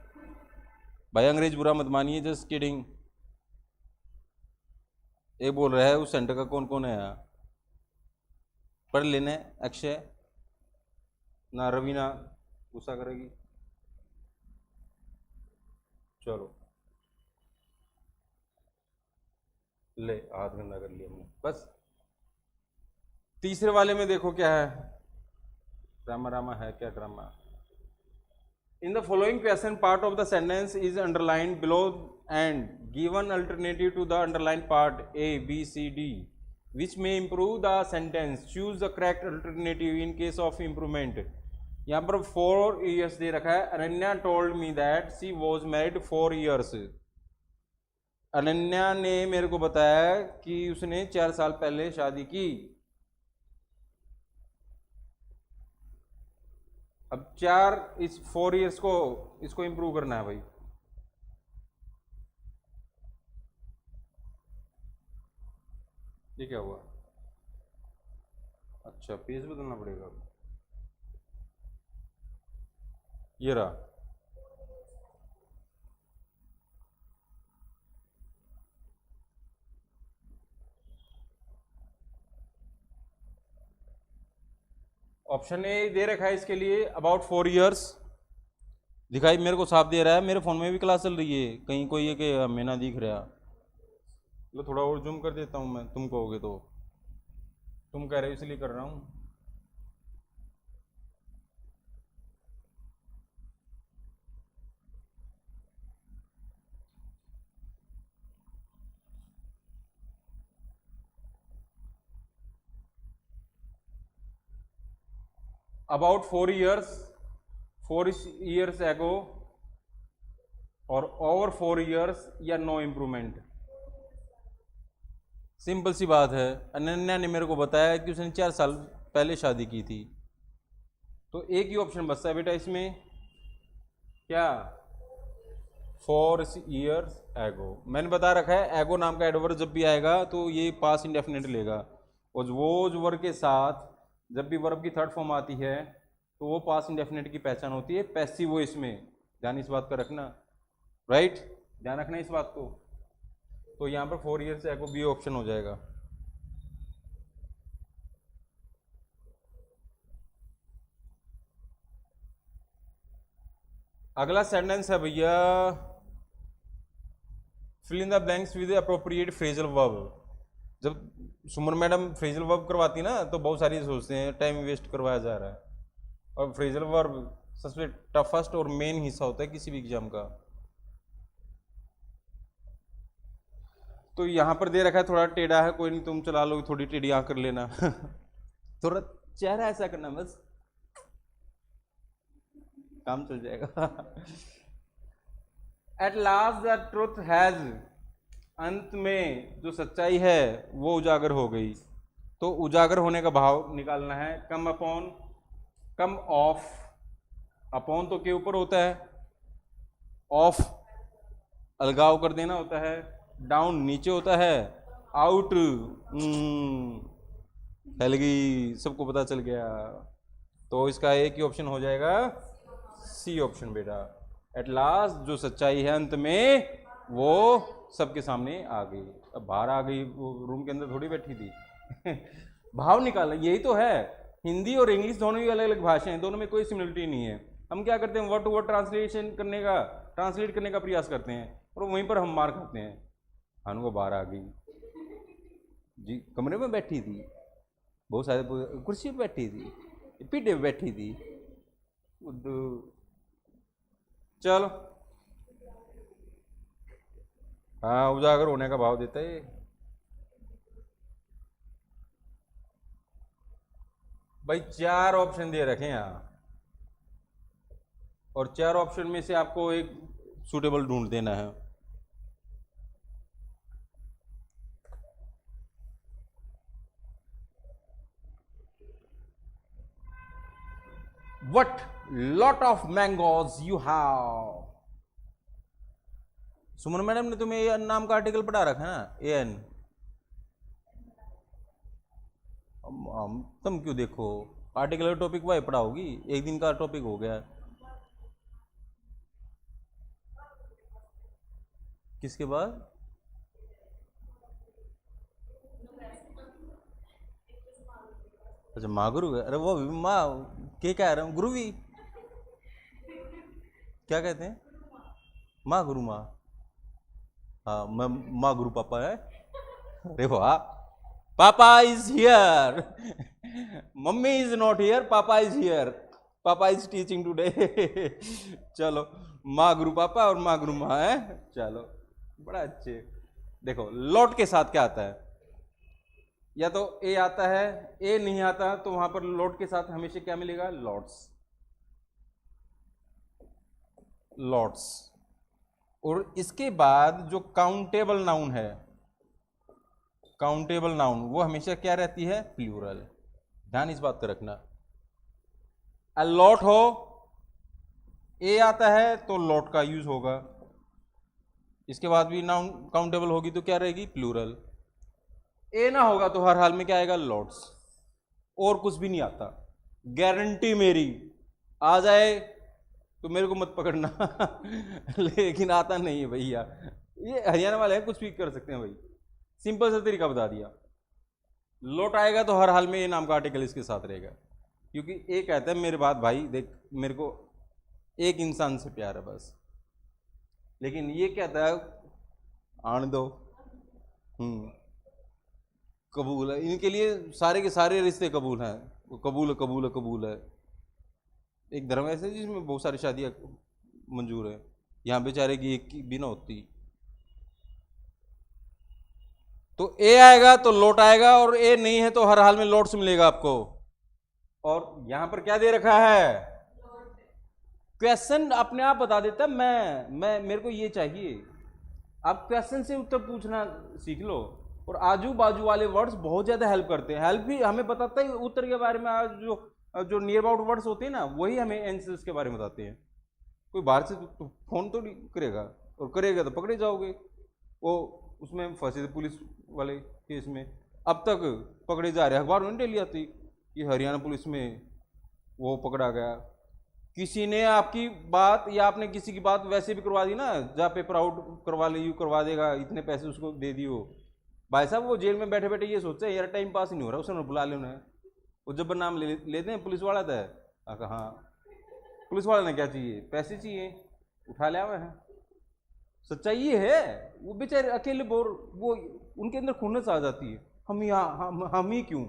भाई अंग्रेज बुरा मत मानिए, जस्ट किडिंग। ये बोल रहा है उस सेंटर का कौन कौन है यहाँ, पढ़ लेने। अक्षय ना, रवीना गुस्सा करेगी। चलो ले, हाथ गंदा कर लिया हमने बस। तीसरे वाले में देखो क्या है, ड्रामा रामा है क्या drama. In the following question, part of the sentence is underlined below and given alternative to the underlined part A, B, C, D, which may improve the sentence. Choose the correct alternative in case of improvement. यहाँ पर 4 years दे रखा है। Ananya told me that she was married 4 years। Ananya ने मेरे को बताया कि उसने 4 साल पहले शादी की। अब 4 इस 4 इयर्स को इसको इंप्रूव करना है भाई। ये क्या हुआ? अच्छा पेज बदलना पड़ेगा। ये रहा, ऑप्शन ए दे रखा है इसके लिए अबाउट 4 इयर्स। दिखाई मेरे को साफ दे रहा है, मेरे फोन में भी क्लास चल रही है, कहीं कोई है कि हमें ना दिख रहा। लो थोड़ा और जूम कर देता हूँ मैं, तुम कहोगे तो। तुम कह रहे हो इसलिए कर रहा हूँ। अबाउट 4 इयर्स, 4 years ago और over 4 years या नो इम्प्रूवमेंट। सिंपल सी बात है, अनन्या ने मेरे को बताया कि उसने 4 साल पहले शादी की थी, तो एक ही ऑप्शन बचता है बेटा इसमें, क्या? 4 years ago। मैंने बता रखा है एगो नाम का एडवर्ब जब भी आएगा तो ये पास इंडेफिनिट लेगा, और वो वर्ब के साथ जब भी वर्ब की थर्ड फॉर्म आती है तो वो पास इंडेफिनिट की पहचान होती है पैसिव वॉइस में। ध्यान इस बात का रखना, राइट? ध्यान रखना इस बात को। तो यहाँ पर 4 years ago भी ऑप्शन हो जाएगा। अगला सेंटेंस है भैया, fill in the blanks with appropriate phrasal verb. जब सुमन मैडम फ्रेजल वर्ब करवाती ना तो बहुत सारी सोचते हैं टाइम वेस्ट करवाया जा रहा है, और फ्रेजल वर्ब सबसे टफेस्ट और मेन हिस्सा होता है किसी भी एग्जाम का। तो यहाँ पर दे रखा है थोड़ा टेढ़ा है, कोई नहीं, तुम चला लो, थोड़ी टेढ़ी आंख कर लेना थोड़ा चेहरा ऐसा करना, बस काम चल जाएगा at last the truth has, अंत में जो सच्चाई है वो उजागर हो गई। तो उजागर होने का भाव निकालना है, come upon, come of, upon तो के ऊपर होता है, ऑफ अलगाव कर देना होता है, डाउन नीचे होता है, आउट फैल गई, सबको पता चल गया। तो इसका एक ही ऑप्शन हो जाएगा, सी ऑप्शन बेटा। एट लास्ट जो सच्चाई है अंत में वो सबके सामने आ गई। अब बाहर आ गई, वो रूम के अंदर थोड़ी बैठी थी भाव निकालना, यही तो है। हिंदी और इंग्लिश दोनों ही अलग अलग भाषाएं हैं, दोनों में कोई सिमिलरिटी नहीं है। हम क्या करते हैं, वर्ड टू वर्ड ट्रांसलेट करने का प्रयास करते हैं, और वहीं पर हम मार खाते हैं। हानु को बाहर आ गई जी, कमरे में बैठी थी, बहुत सारे कुर्सी पे बैठी थी, पीठे पे बैठी थी, चलो हाँ उजागर होने का भाव देता है। भाई 4 ऑप्शन दे रखे हैं यहाँ, और 4 ऑप्शन में से आपको एक सूटेबल ढूंढ देना है। What lot of mangoes you have? Suman madam ने तुम्हें एन नाम का आर्टिकल पढ़ा रखा है ना, एन। तुम क्यों देखो, आर्टिकल का टॉपिक वही पढ़ाओगी, एक दिन का टॉपिक हो गया। किसके बाद? अच्छा माँ गुरु है, अरे वो माँ के कह रहे हूँ, गुरु भी क्या कहते हैं, माँ गुरु, माँ, हाँ मैं माँ गुरु पापा है। अरे वाह, पापा is here mummy is not here, पापा इज हियर, पापा इज टीचिंग टुडे चलो माँ गुरु पापा और माँ गुरु माँ है, चलो बड़ा अच्छे। देखो लॉट के साथ क्या आता है, या तो ए आता है, ए नहीं आता तो वहां पर लॉट के साथ हमेशा क्या मिलेगा, लॉट्स, लॉट्स। और इसके बाद जो काउंटेबल नाउन है, काउंटेबल नाउन वो हमेशा क्या रहती है, प्लूरल। ध्यान इस बात का रखना, अ लॉट हो, ए आता है तो लॉट का यूज होगा, इसके बाद भी नाउन काउंटेबल होगी तो क्या रहेगी, प्लूरल। ए ना होगा तो हर हाल में क्या आएगा, लॉट्स, और कुछ भी नहीं आता। गारंटी मेरी, आ जाए तो मेरे को मत पकड़ना लेकिन आता नहीं है भैया, ये हरियाणा वाले हैं, कुछ भी कर सकते हैं भाई, सिंपल सा तरीका बता दिया। लौट आएगा तो हर हाल में ये नाम का आर्टिकल इसके साथ रहेगा, क्योंकि ये कहता है मेरे बात भाई देख, मेरे को एक इंसान से प्यार है बस, लेकिन ये कहता है आने दो, कबूल है, इनके लिए सारे के सारे रिश्ते कबूल हैं, कबूल है कबूल है कबूल है। एक धर्म ऐसे है जिसमें बहुत सारी शादियां मंजूर है, यहाँ बेचारे की एक की भी ना होती। तो ए आएगा तो लौट आएगा, और ए नहीं है तो हर हाल में लौट से मिलेगा आपको। और यहां पर क्या दे रखा है, क्वेश्चन अपने आप बता देता है, मैं मेरे को ये चाहिए। आप क्वेश्चन से उत्तर पूछना सीख लो। और आजू बाजू वाले वर्ड्स बहुत ज्यादा हेल्प करते हैं। हेल्प भी हमें बताता है उत्तर के बारे में। आज जो नियर अबाउट वर्ड्स होते हैं ना, वही हमें आंसर्स के बारे में बताते हैं। कोई बाहर से तो फोन तो नहीं करेगा, और करेगा तो पकड़े जाओगे। वो उसमें फंसे थे पुलिस वाले केस में, अब तक पकड़े जा रहे हैं। अखबार में डेली आती कि हरियाणा पुलिस में वो पकड़ा गया। किसी ने आपकी बात या आपने किसी की बात वैसे भी करवा दी ना, जा पेपर आउट करवा ले, यू करवा देगा, इतने पैसे उसको दे दियो। भाई साहब वो जेल में बैठे बैठे ये सोचते हैं यार टाइम पास नहीं हो रहा, उसने बुला ले उन्हें। वो जब नाम लेते हैं पुलिस वाला था, हाँ पुलिस वाले ने क्या चाहिए, पैसे चाहिए, उठा लिया हुआ है। सच्चाई ये है। वो बेचारे अकेले बोर, वो उनके अंदर खुन्नस आ जाती है, हम यहाँ हम ही क्यों।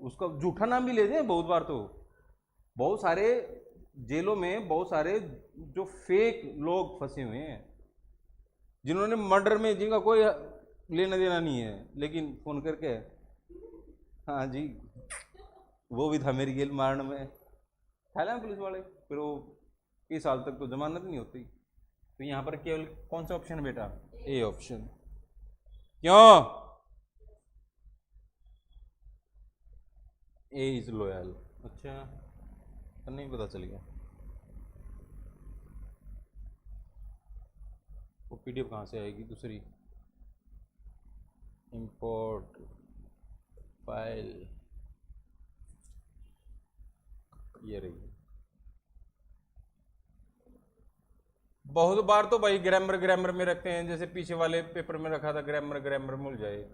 उसका झूठा नाम भी लेते हैं बहुत बार। तो बहुत सारे जेलों में बहुत सारे जो फेक लोग फंसे हुए हैं, जिन्होंने मर्डर में, जिनका कोई लेना देना नहीं है, लेकिन फोन करके हाँ जी वो भी था मेरी जेल मारने में, खाया पुलिस वाले। फिर वो कई साल तक तो जमानत नहीं होती। तो यहाँ पर केवल कौन सा ऑप्शन है बेटा, ए ऑप्शन। क्यों, ए इज लॉयल। अच्छा तो नहीं पता चल गया। वो पीडीएफ कहाँ से आएगी दूसरी, इंपोर्ट फाइल, ये रही। बहुत बार तो भाई ग्रामर में रखते हैं, जैसे पीछे वाले पेपर में रखा था ग्रामर में उलझाए।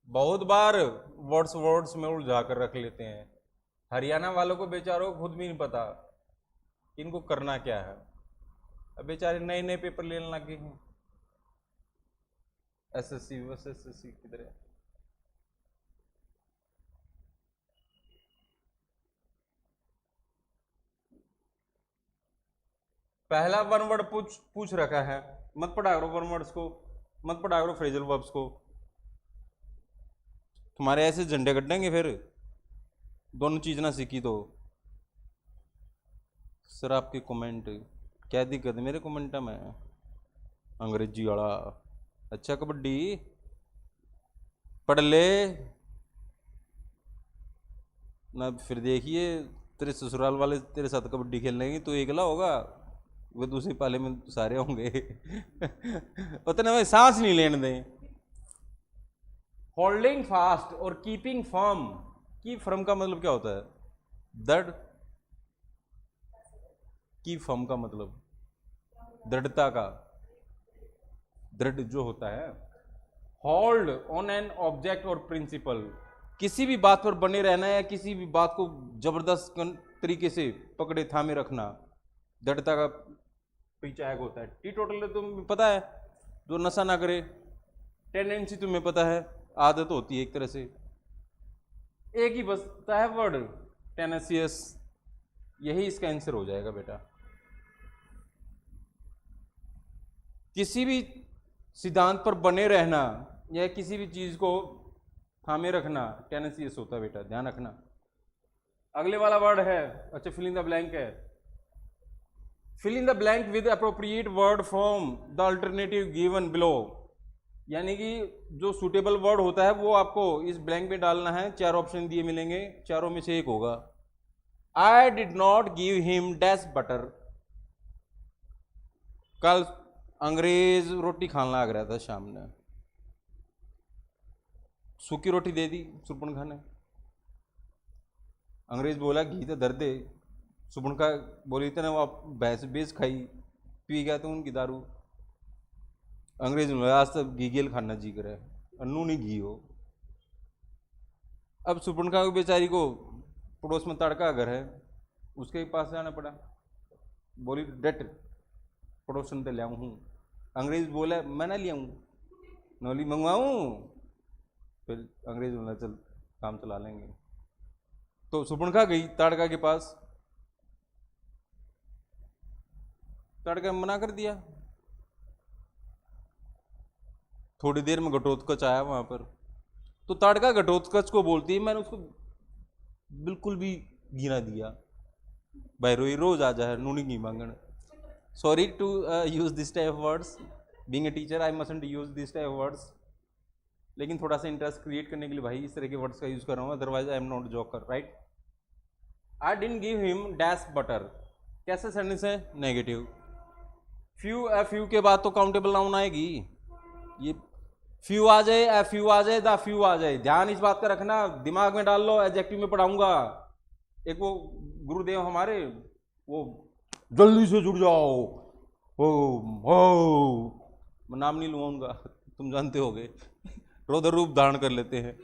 बहुत बार वर्ड्स में उलझा कर रख लेते हैं। हरियाणा वालों को बेचारों को खुद भी नहीं पता इनको करना क्या है। अब बेचारे नए नए पेपर लेने लगे हैं। एसएससी बस एसएससी किधर है। पहला वन वर्ड पूछ रखा है, मत पढ़ा करो वन वर्ड्स को, मत पढ़ा करो फ्रेजल वर्ब्स को। तुम्हारे ऐसे झंडे कटेंगे फिर, दोनों चीज ना सीखी तो। सर आपके कमेंट, क्या दिक्कत है मेरे कमेंट में, अंग्रेजी वाला। अच्छा कबड्डी पढ़ ले ना, फिर देखिए तेरे ससुराल वाले तेरे साथ कबड्डी खेल लेंगे, तो एकला होगा, वो दूसरे पाले में सारे होंगे। उतने में सांस नहीं लेने दें। होल्डिंग फास्ट और कीपिंग फर्म, की फर्म का मतलब क्या होता है, दृढ़। की फर्म का मतलब दृढ़ता का, दृढ़ जो होता है। होल्ड ऑन एन ऑब्जेक्ट और प्रिंसिपल, किसी भी बात पर बने रहना या किसी भी बात को जबरदस्त तरीके से पकड़े थामे रखना, दृढ़ता का परिचायक होता है। टी टोटल तुम्हें पता है, जो नशा ना करे। टेंडेंसी तुम्हें पता है, आदत होती है एक तरह से। एक ही बचता है वर्ड, टेनेसियस। यही इसका आंसर हो जाएगा बेटा। किसी भी सिद्धांत पर बने रहना या किसी भी चीज को थामे रखना टेनेसियस होता है बेटा, ध्यान रखना। अगले वाला वर्ड है, अच्छा फिल इन द ब्लैंक है। Fill in the blank with appropriate word from the alternative given below, यानी कि जो सुटेबल वर्ड होता है वो आपको इस ब्लैंक में डालना है। 4 ऑप्शन दिए मिलेंगे, चारों में से एक होगा। I did not give him dash butter, कल अंग्रेज रोटी खाने लग रहा था शाम ने, सूखी रोटी दे दी सुर्पणखा ने। अंग्रेज बोला घी तो दर दे, सुर्पणखा बोली इतने वो भैंस बेच खाई, पी गया तो उनकी दारू। अंग्रेज ने बोला आज तक घी गेल खाना जी करे, अन्नू नहीं घी हो। अब सुर्पणखा की बेचारी को पड़ोस में तड़का घर है, उसके पास जाना पड़ा। बोली डट पड़ोसन पे ले आऊँ हूँ। अंग्रेज बोला मैं ना ले आऊँ, नौली मंगवाऊँ। फिर अंग्रेज बोला चल काम चला लेंगे। तो सुर्पणखा गई ताड़का के पास, ताड़का मना कर दिया। थोड़ी देर में घटोत्कच आया वहां पर, तो ताड़का घटोत्कच को बोलती है मैंने उसको बिल्कुल भी घी ना दिया। भाई रोई रोज आ जाए नूनी की मांगण। Sorry to use this type of words, being a teacher I mustn't use this type of words, लेकिन थोड़ा सा इंटरेस्ट क्रिएट करने के लिए भाई इस तरह के वर्ड्स का यूज कर रहा हूँ, otherwise I am not joker, right. I didn't give him dash butter, कैसे सेंटेंस है, नेगेटिव। फ्यू, फ्यू के बाद तो काउंटेबल नाउन आएगी, ये फ्यू आ जाए, फ्यू आ जाए, द फ्यू आ जाए, ध्यान इस बात का रखना, दिमाग में डाल लो, एडजेक्टिव में पढ़ाऊंगा। एक वो गुरुदेव हमारे, वो जल्दी से जुड़ जाओ, ओ मैं नाम नहीं लूंगा, तुम जानते होगे, रौद्र रूप धारण कर लेते हैं,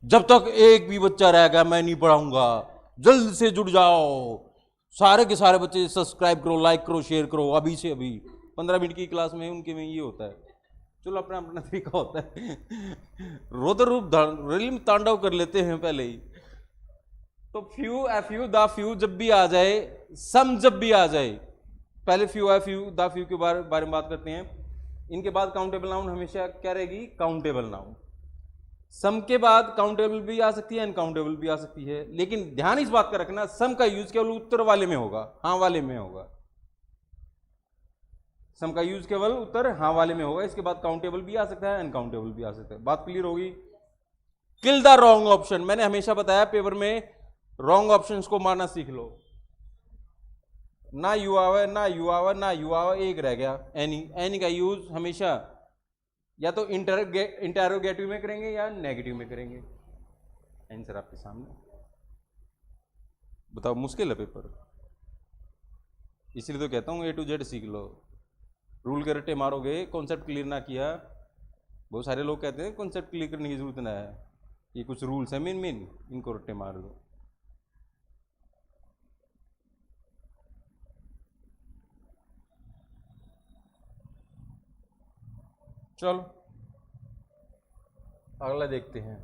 जब तक एक भी बच्चा रह गया मैं नहीं पढ़ाऊंगा, जल्द से जुड़ जाओ, सारे के सारे बच्चे सब्सक्राइब करो, लाइक करो, शेयर करो, अभी से अभी। 15 मिनट की क्लास में उनके में ये होता है, चलो अपना अपना तरीका होता है। रौद्र रूप धारण तांडव कर लेते हैं पहले ही। तो फ्यू, फ्यू, द फ्यू जब भी आ जाए, सम जब भी आ जाए, पहले फ्यू, फ्यू, द फ्यू के बारे में बात करते हैं। इनके बाद काउंटेबल नाउन हमेशा क्या रहेगी, काउंटेबल नाउन। सम के बाद काउंटेबल भी आ सकती है, अनकाउंटेबल भी आ सकती है, लेकिन ध्यान इस बात का रखना, सम का यूज केवल उत्तर वाले में होगा, हाँ वाले में होगा। सम का यूज केवल उत्तर हाँ वाले में होगा, इसके बाद काउंटेबल भी आ सकता है, अनकाउंटेबल भी आ सकता है। बात क्लियर होगी। किल द रॉन्ग ऑप्शन, मैंने हमेशा बताया पेपर में रॉन्ग ऑप्शंस को मारना सीख लो। ना यू आवर, ना यू आवर, ना यू आवर, एक रह गया एनी। एनी का यूज हमेशा या तो इंटेरोगेटिव में करेंगे या नेगेटिव में करेंगे। आंसर आपके सामने, बताओ मुश्किल है पेपर, इसलिए तो कहता हूँ A to Z सीख लो। रूल के रट्टे मारोगे, कॉन्सेप्ट क्लियर ना किया, बहुत सारे लोग कहते हैं कॉन्सेप्ट क्लियर करने की जरूरत ना है, ये कुछ रूल्स है मेन इनको रट्टे मार लो। चलो अगला देखते हैं।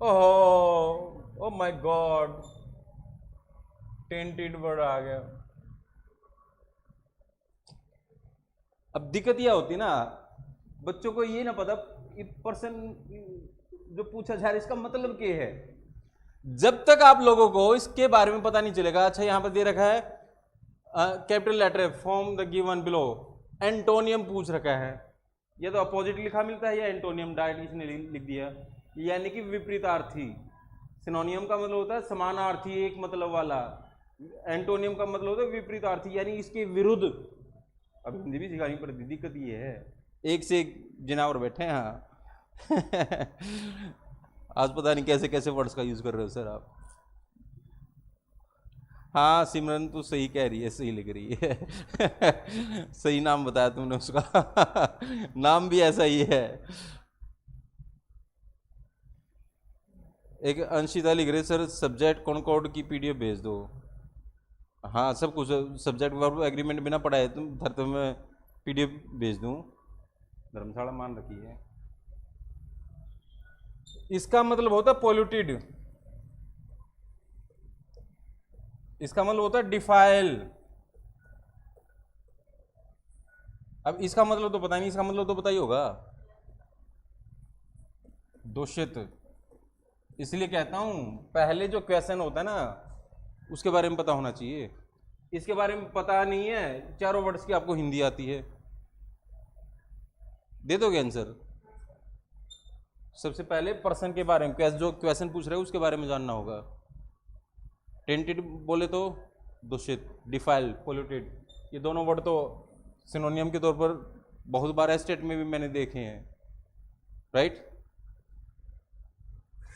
Oh my god, tainted word आ गया। अब दिक्कत यह होती ना, बच्चों को ये ना पता पर्सन जो पूछा जा रहा है इसका मतलब क्या है। जब तक आप लोगों को इसके बारे में पता नहीं चलेगा, अच्छा यहां पर दे रखा है capital letter from the given below, antonym पूछ रखा है, ये तो अपोजिट लिखा मिलता है या एंटोनियम डायरेक्ट इसने लिख दिया, यानी कि विपरीतार्थी। सिनोनियम का मतलब होता है समानार्थी, एक मतलब वाला। एंटोनियम का मतलब होता है विपरीतार्थी, यानी इसके विरुद्ध। अब हिंदी भी सिखानी पड़ती, दिक्कत ये है, एक से एक जिनावर बैठे हैं हाँ। आज पता नहीं कैसे कैसे वर्ड्स का यूज कर रहे हो सर आप। हाँ सिमरन तू सही कह रही है, सही लिख रही है। सही नाम बताया तुमने उसका। नाम भी ऐसा ही है। एक अंशिता लिख रहे सर सब्जेक्ट कॉनकॉर्ड की PDF भेज दो। हाँ सब कुछ सब्जेक्ट वर्ब एग्रीमेंट बिना पढ़ाए तुम धरते में PDF भेज दूँ, धर्मशाला मान रखी है। इसका मतलब होता है पोल्यूटेड, इसका मतलब होता है डिफाइल। अब इसका मतलब तो पता नहीं, इसका मतलब तो पता ही होगा, दूषित। इसलिए कहता हूं पहले जो क्वेश्चन होता है ना उसके बारे में पता होना चाहिए। इसके बारे में पता नहीं है, चारों वर्ड्स की आपको हिंदी आती है, दे दोगे आंसर। सबसे पहले पर्सन के बारे में जो क्वेश्चन पूछ रहे हो उसके बारे में जानना होगा। टेंटेड बोले तो दूषित, डिफाइल, पोल्यूटेड, ये दोनों वर्ड तो सिनोनियम के तौर पर बहुत बार स्टेट में भी मैंने देखे हैं, राइट।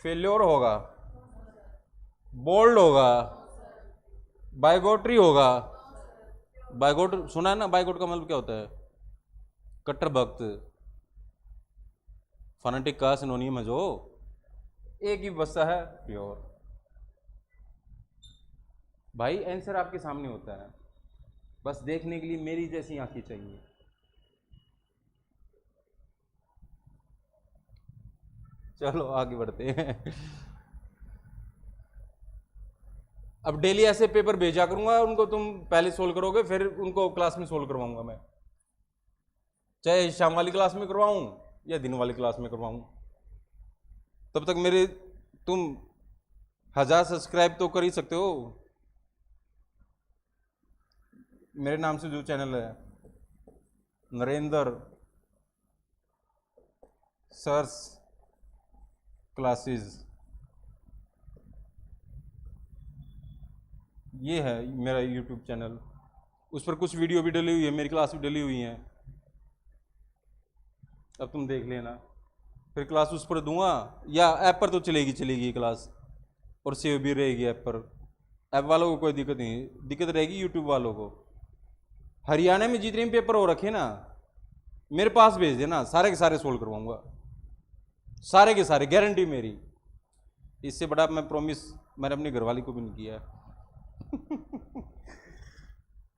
फेल्योर होगा, बोल्ड होगा, बाइगोट्री होगा। बाइगोट सुना है ना, बाइगोट का मतलब क्या होता है, कट्टर भक्त। फनाटिक का सिनोनियम है जो, एक ही बस्ता है प्योर। भाई आंसर आपके सामने होता है, बस देखने के लिए मेरी जैसी आंखें चाहिए। चलो आगे बढ़ते हैं। अब डेली ऐसे पेपर भेजा करूंगा उनको, तुम पहले सोल्व करोगे फिर उनको क्लास में सोल्व करवाऊंगा मैं, चाहे शाम वाली क्लास में करवाऊं या दिन वाली क्लास में करवाऊं। तब तक मेरे तुम 1000 सब्सक्राइब तो कर ही सकते हो, मेरे नाम से जो चैनल है, नरेंद्र सर्स क्लासेस, ये है मेरा यूट्यूब चैनल। उस पर कुछ वीडियो भी डली हुई है, मेरी क्लास भी डली हुई है। अब तुम देख लेना, फिर क्लास उस पर दूंगा, या ऐप पर तो चलेगी क्लास, और सेव भी रहेगी ऐप पर। ऐप वालों को कोई दिक्कत नहीं, दिक्कत रहेगी यूट्यूब वालों को। हरियाणा में जितने भी पेपर हो रखे ना, मेरे पास भेज देना, सारे के सारे सोल्व करवाऊंगा, सारे के सारे, गारंटी मेरी। इससे बड़ा मैं प्रॉमिस मैंने अपनी घरवाली को भी नहीं किया।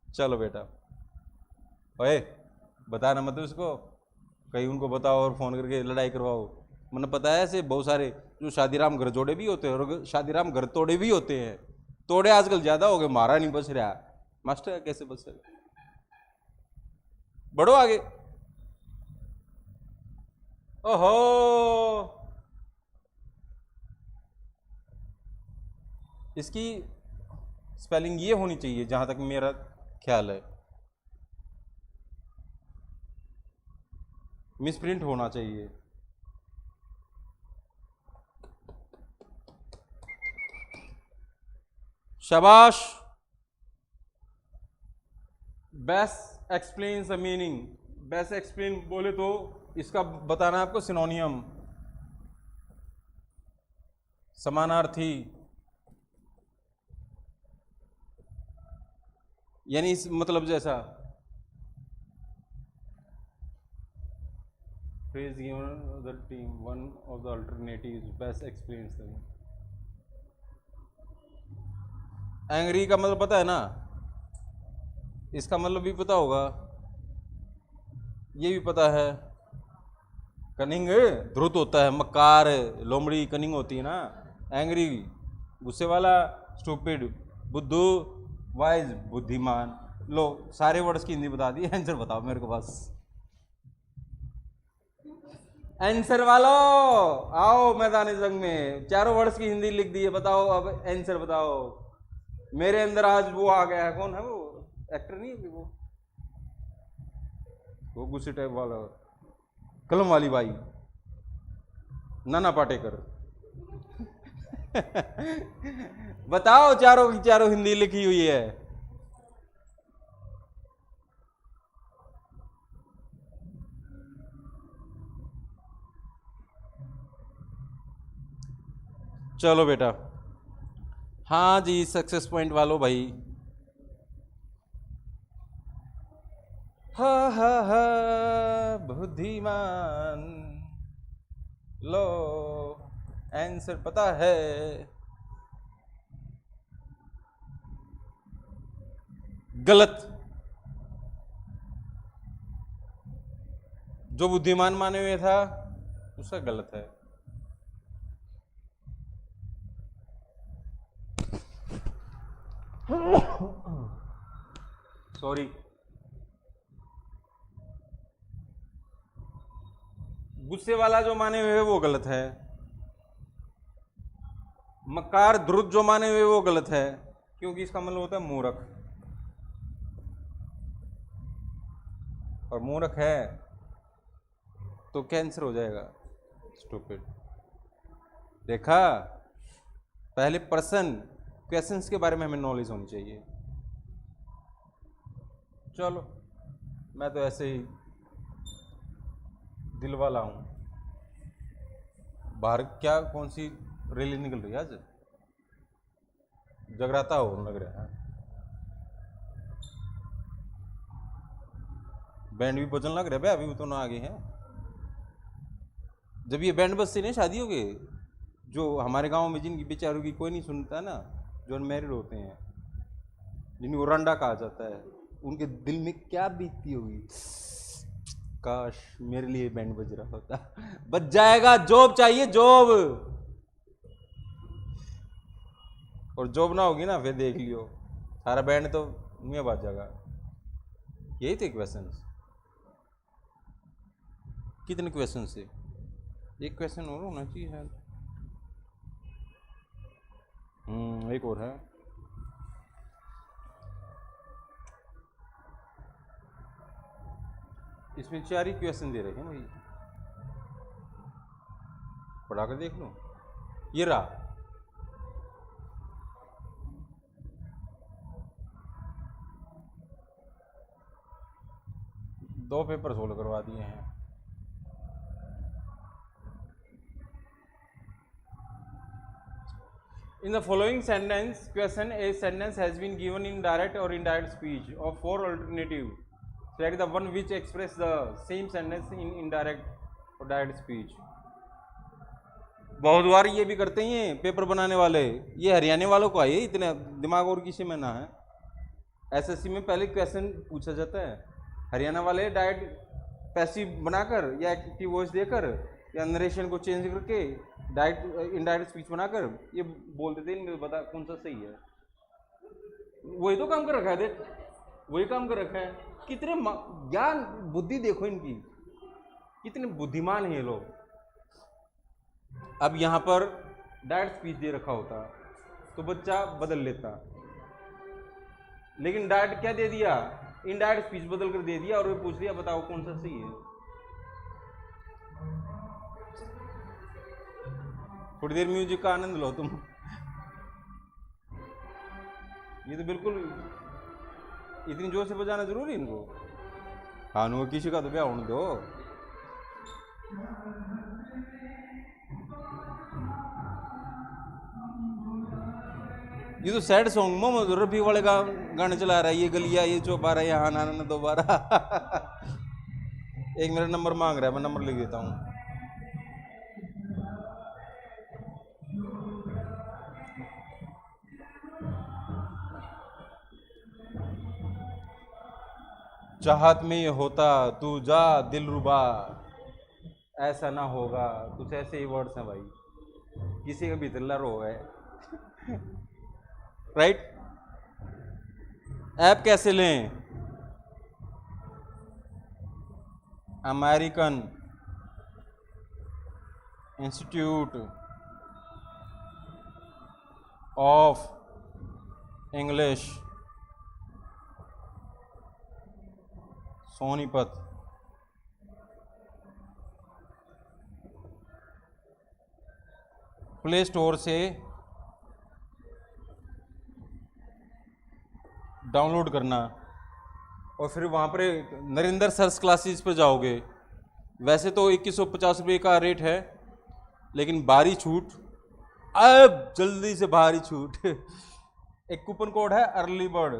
चलो बेटा, ओए बताना मत उसको, कहीं उनको बताओ और फोन करके लड़ाई करवाओ। मैंने पता है ऐसे बहुत सारे जो शादीराम घर जोड़े भी होते हैं और शादीराम घर तोड़े भी होते हैं। तोड़े आजकल ज्यादा हो गए, मारा नहीं बच रहा। मास्टर कैसे बच रहा? बढ़ो आगे। ओहो, इसकी स्पेलिंग ये होनी चाहिए जहां तक मेरा ख्याल है, मिसप्रिंट होना चाहिए। शाबाश। Best explain the meaning. Best explain बोले तो इसका बताना है आपको सिनोनियम, समानार्थी, यानी इस मतलब जैसा। Phrase given the team, one of the alternatives best explains them. Angry का मतलब पता है ना, इसका मतलब भी पता होगा, ये भी पता है। कनिंग ध्रुत होता है, मकार लोमड़ी कनिंग होती है ना। एंग्री गुस्से वाला, स्टूपिड बुद्धू, वाइज बुद्धिमान। लो सारे वर्ड्स की हिंदी बता दी, आंसर बताओ मेरे को बस। आंसर वालो आओ मैदान जंग में, चारों वर्ड्स की हिंदी लिख दी है, बताओ अब आंसर बताओ। मेरे अंदर आज वो आ गया है, कौन है वो एक्टर, नहीं है वो गुस्से टाइप वाला, कलम वाली बाई, नाना पाटेकर। बताओ, चारों की चारों हिंदी लिखी हुई है। चलो बेटा, हाँ जी, सक्सेस पॉइंट वालों भाई। हा हा हा, बुद्धिमान। लो आंसर पता है। गलत। जो बुद्धिमान माने हुए था उसका गलत है। सॉरी। गुस्से वाला जो माने हुए वो गलत है। मकार ध्रुत जो माने हुए वो गलत है, क्योंकि इसका मतलब होता है मूर्ख, और मूर्ख है तो कैंसर हो जाएगा, स्टूपिड। देखा, पहले पर्सन क्वेश्चंस के बारे में हमें नॉलेज होनी चाहिए। चलो, मैं तो ऐसे ही दिल वाला हूं। बाहर क्या कौन सी रैली निकल रही है आज? जगराता हो लग रहा है। बैंड भी बजने लग रहा है, अभी तो ना आगे हैं। जब ये बैंड बज से नहीं शादी हो गई, जो हमारे गांव में जिनकी बेचारों की कोई नहीं सुनता ना, जो अनमैरिड होते हैं, जिनको रंडा कहा जाता है, उनके दिल में क्या बीतती होगी। काश मेरे लिए बैंड बज रहा होता। बज जाएगा, जॉब चाहिए जॉब, और जॉब ना होगी ना फिर देख लियो, सारा बैंड तो मुँह बाज जाएगा। यही थे क्वेश्चन। कितने क्वेश्चन से? एक क्वेश्चन और होना चाहिए शायद। एक और है। इसमें 4 ही क्वेश्चन दे रखे हैं भाई, पढ़ा कर देख लो। ये रहा, दो पेपर सोल्व करवा दिए हैं। In the following sentence question, a sentence has been given in direct or indirect speech of 4 alternatives. Select the one which express the same sentence in indirect or direct speech. बहुत बार ये भी करते हैं ये paper बनाने वाले, ये हरियाणा वालों को आइए, इतने दिमाग और किसी में ना है। एसएससी में पहले क्वेश्चन पूछा जाता है, हरियाणा वाले डायरेक्ट पैसिव बनाकर या एक्टिव वॉइस देकर या नरेशन को चेंज करके डायरेक्ट इनडायरेक्ट स्पीच बनाकर ये बोलते थे, इनको बता कौन सा सही है। वही तो काम कर रखा है, देख वही काम कर रखा है। कितने ज्ञान बुद्धि देखो इनकी, कितने बुद्धिमान है ये लोग। अब यहाँ पर डायरेक्ट स्पीच दे रखा होता तो बच्चा बदल लेता, लेकिन डायरेक्ट क्या दे दिया, इनडायरेक्ट स्पीच बदल कर दे दिया और वो पूछ दिया बताओ कौन सा सही है। थोड़ी देर म्यूजिक का आनंद लो तुम, ये तो बिल्कुल इतनी जोर से बजाना जरूरी इनको। हाँ नो किसी का तो ब्याह होने दो। ये तो सैड सॉन्ग मोहम्मद रफी वाले का गाने चला रहा है, ये गलिया ये चौबारा यहाँ नाना दोबारा। एक मेरा नंबर मांग रहा है, मैं नंबर लिख देता हूँ। चाहत में ये होता तू जा दिलरुबा, ऐसा ना होगा, कुछ ऐसे ही वर्ड्स हैं भाई, किसी का भी दिल रो है। राइट। ऐप कैसे लें, American institute of English Sonipat, play store से डाउनलोड करना और फिर वहाँ पर नरेंद्र सर्च क्लासेस पर जाओगे। वैसे तो 2150 रुपये का रेट है, लेकिन भारी छूट, अब जल्दी से भारी छूट। एक कूपन कोड है अर्ली बर्ड,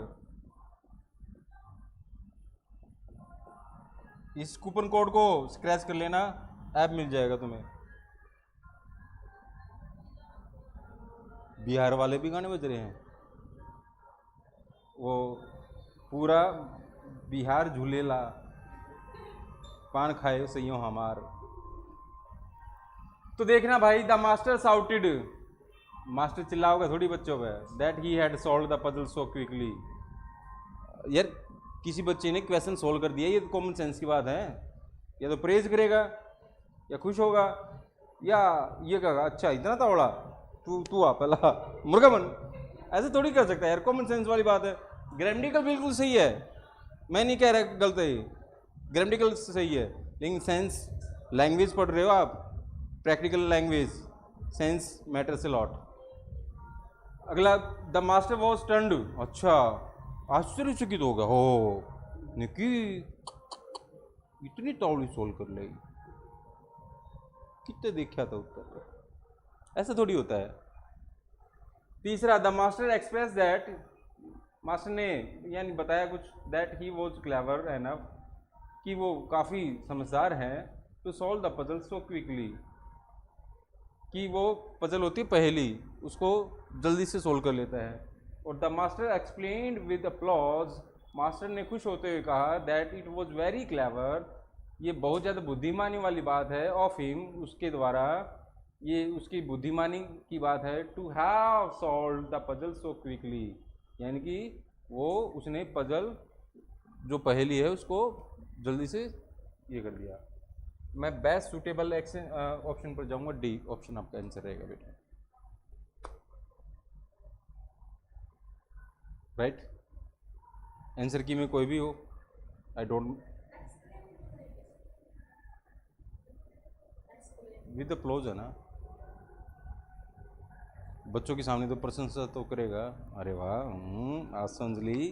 इस कूपन कोड को स्क्रैच कर लेना, ऐप मिल जाएगा तुम्हें। बिहार वाले भी गाने बज रहे हैं, वो पूरा बिहार झूलेला, पान खाए सैयों हमार। तो देखना भाई, द मास्टर साउटेड, मास्टर चिल्लाओगे थोड़ी बच्चों पे, that he had solve the puzzle so quickly. यार किसी बच्चे ने क्वेश्चन सोल्व कर दिया, ये तो कॉमन सेंस की बात है। या तो प्रेज करेगा या खुश होगा या ये कहेगा अच्छा इतना तौड़ा, तू आ पहला मुर्गा बन। ऐसे थोड़ी कर सकता है यार, कॉमन सेंस वाली बात है। ग्रामेटिकल बिल्कुल सही है, मैं नहीं कह रहा गलत है, ग्रामेटिकल सही है, लेकिन सेंस, लैंग्वेज पढ़ रहे हो आप, practical language, sense matters a lot. अगला, द मास्टर वॉज स्टन्ड, अच्छा आश्चर्यचकित होगा, हो निकी इतनी तौड़ी सोल्व कर लेगी, कितने देखा था उत्तर, ऐसा थोड़ी होता है। तीसरा, the master express that, master ने यानी बताया कुछ, that he was clever enough, कि वो काफ़ी समझदार हैं, to solve the puzzle so quickly, कि वो पजल होती है पहेली, उसको जल्दी से सोल्व कर लेता है। और the master explained with applause, master ने खुश होते हुए कहा, that it was very clever, ये बहुत ज़्यादा बुद्धिमानी वाली बात है, ऑफ हिम, उसके द्वारा, ये उसकी बुद्धिमानी की बात है, to have solve the puzzle so quickly, यानी कि वो उसने पजल जो पहेली है उसको जल्दी से ये कर दिया। मैं बेस्ट सूटेबल ऑप्शन पर जाऊंगा, डी ऑप्शन आपका आंसर रहेगा बेटा, राइट। आंसर की में कोई भी हो, I don't, with the close है ना, बच्चों के सामने तो प्रशंसा तो करेगा, अरे वाह आज संजली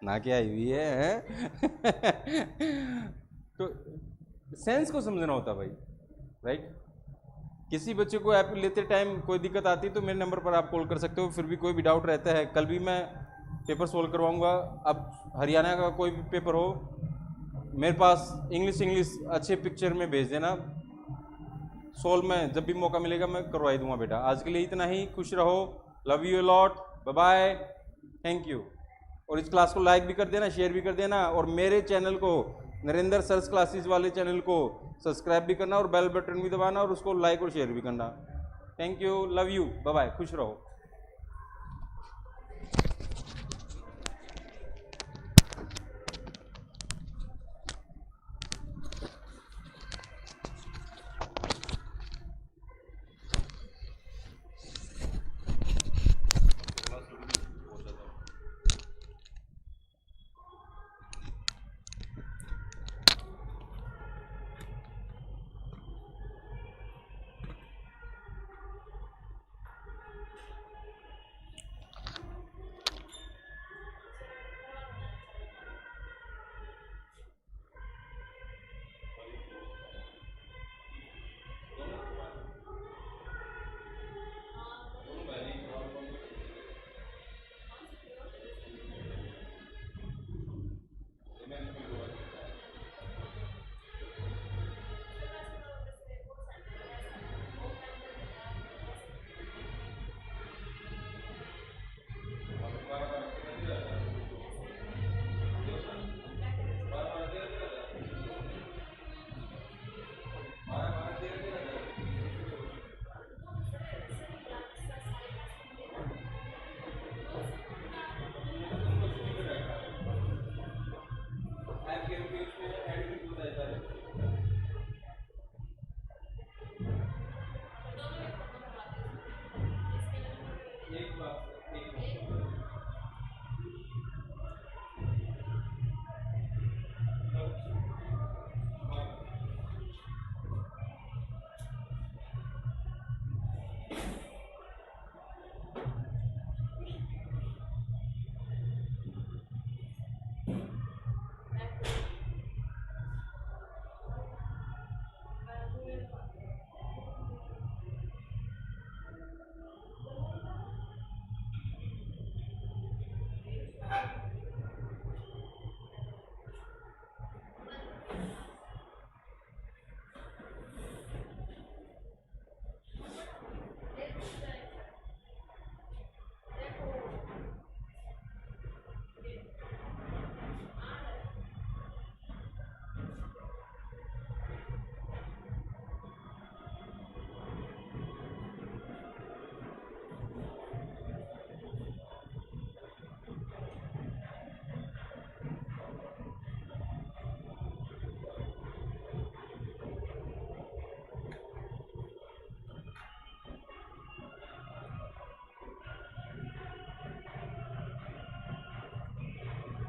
ना क्या आई हुई है तो सेंस को समझना होता भाई, राइट। किसी बच्चे को ऐप लेते टाइम कोई दिक्कत आती है तो मेरे नंबर पर आप कॉल कर सकते हो, फिर भी कोई भी डाउट रहता है। कल भी मैं पेपर सोल्व करवाऊंगा, अब हरियाणा का कोई भी पेपर हो मेरे पास इंग्लिश अच्छे पिक्चर में भेज देना, सोल्व में जब भी मौका मिलेगा मैं करवाई दूंगा बेटा। आज के लिए इतना ही, खुश रहो, love you lot, bye bye, thank you. और इस क्लास को लाइक भी कर देना, शेयर भी कर देना, और मेरे चैनल को नरेंद्र सर्स क्लासेस वाले चैनल को सब्सक्राइब भी करना और बेल बटन भी दबाना और उसको लाइक और शेयर भी करना। Thank you, love you, bye bye, खुश रहो। एक बात, एक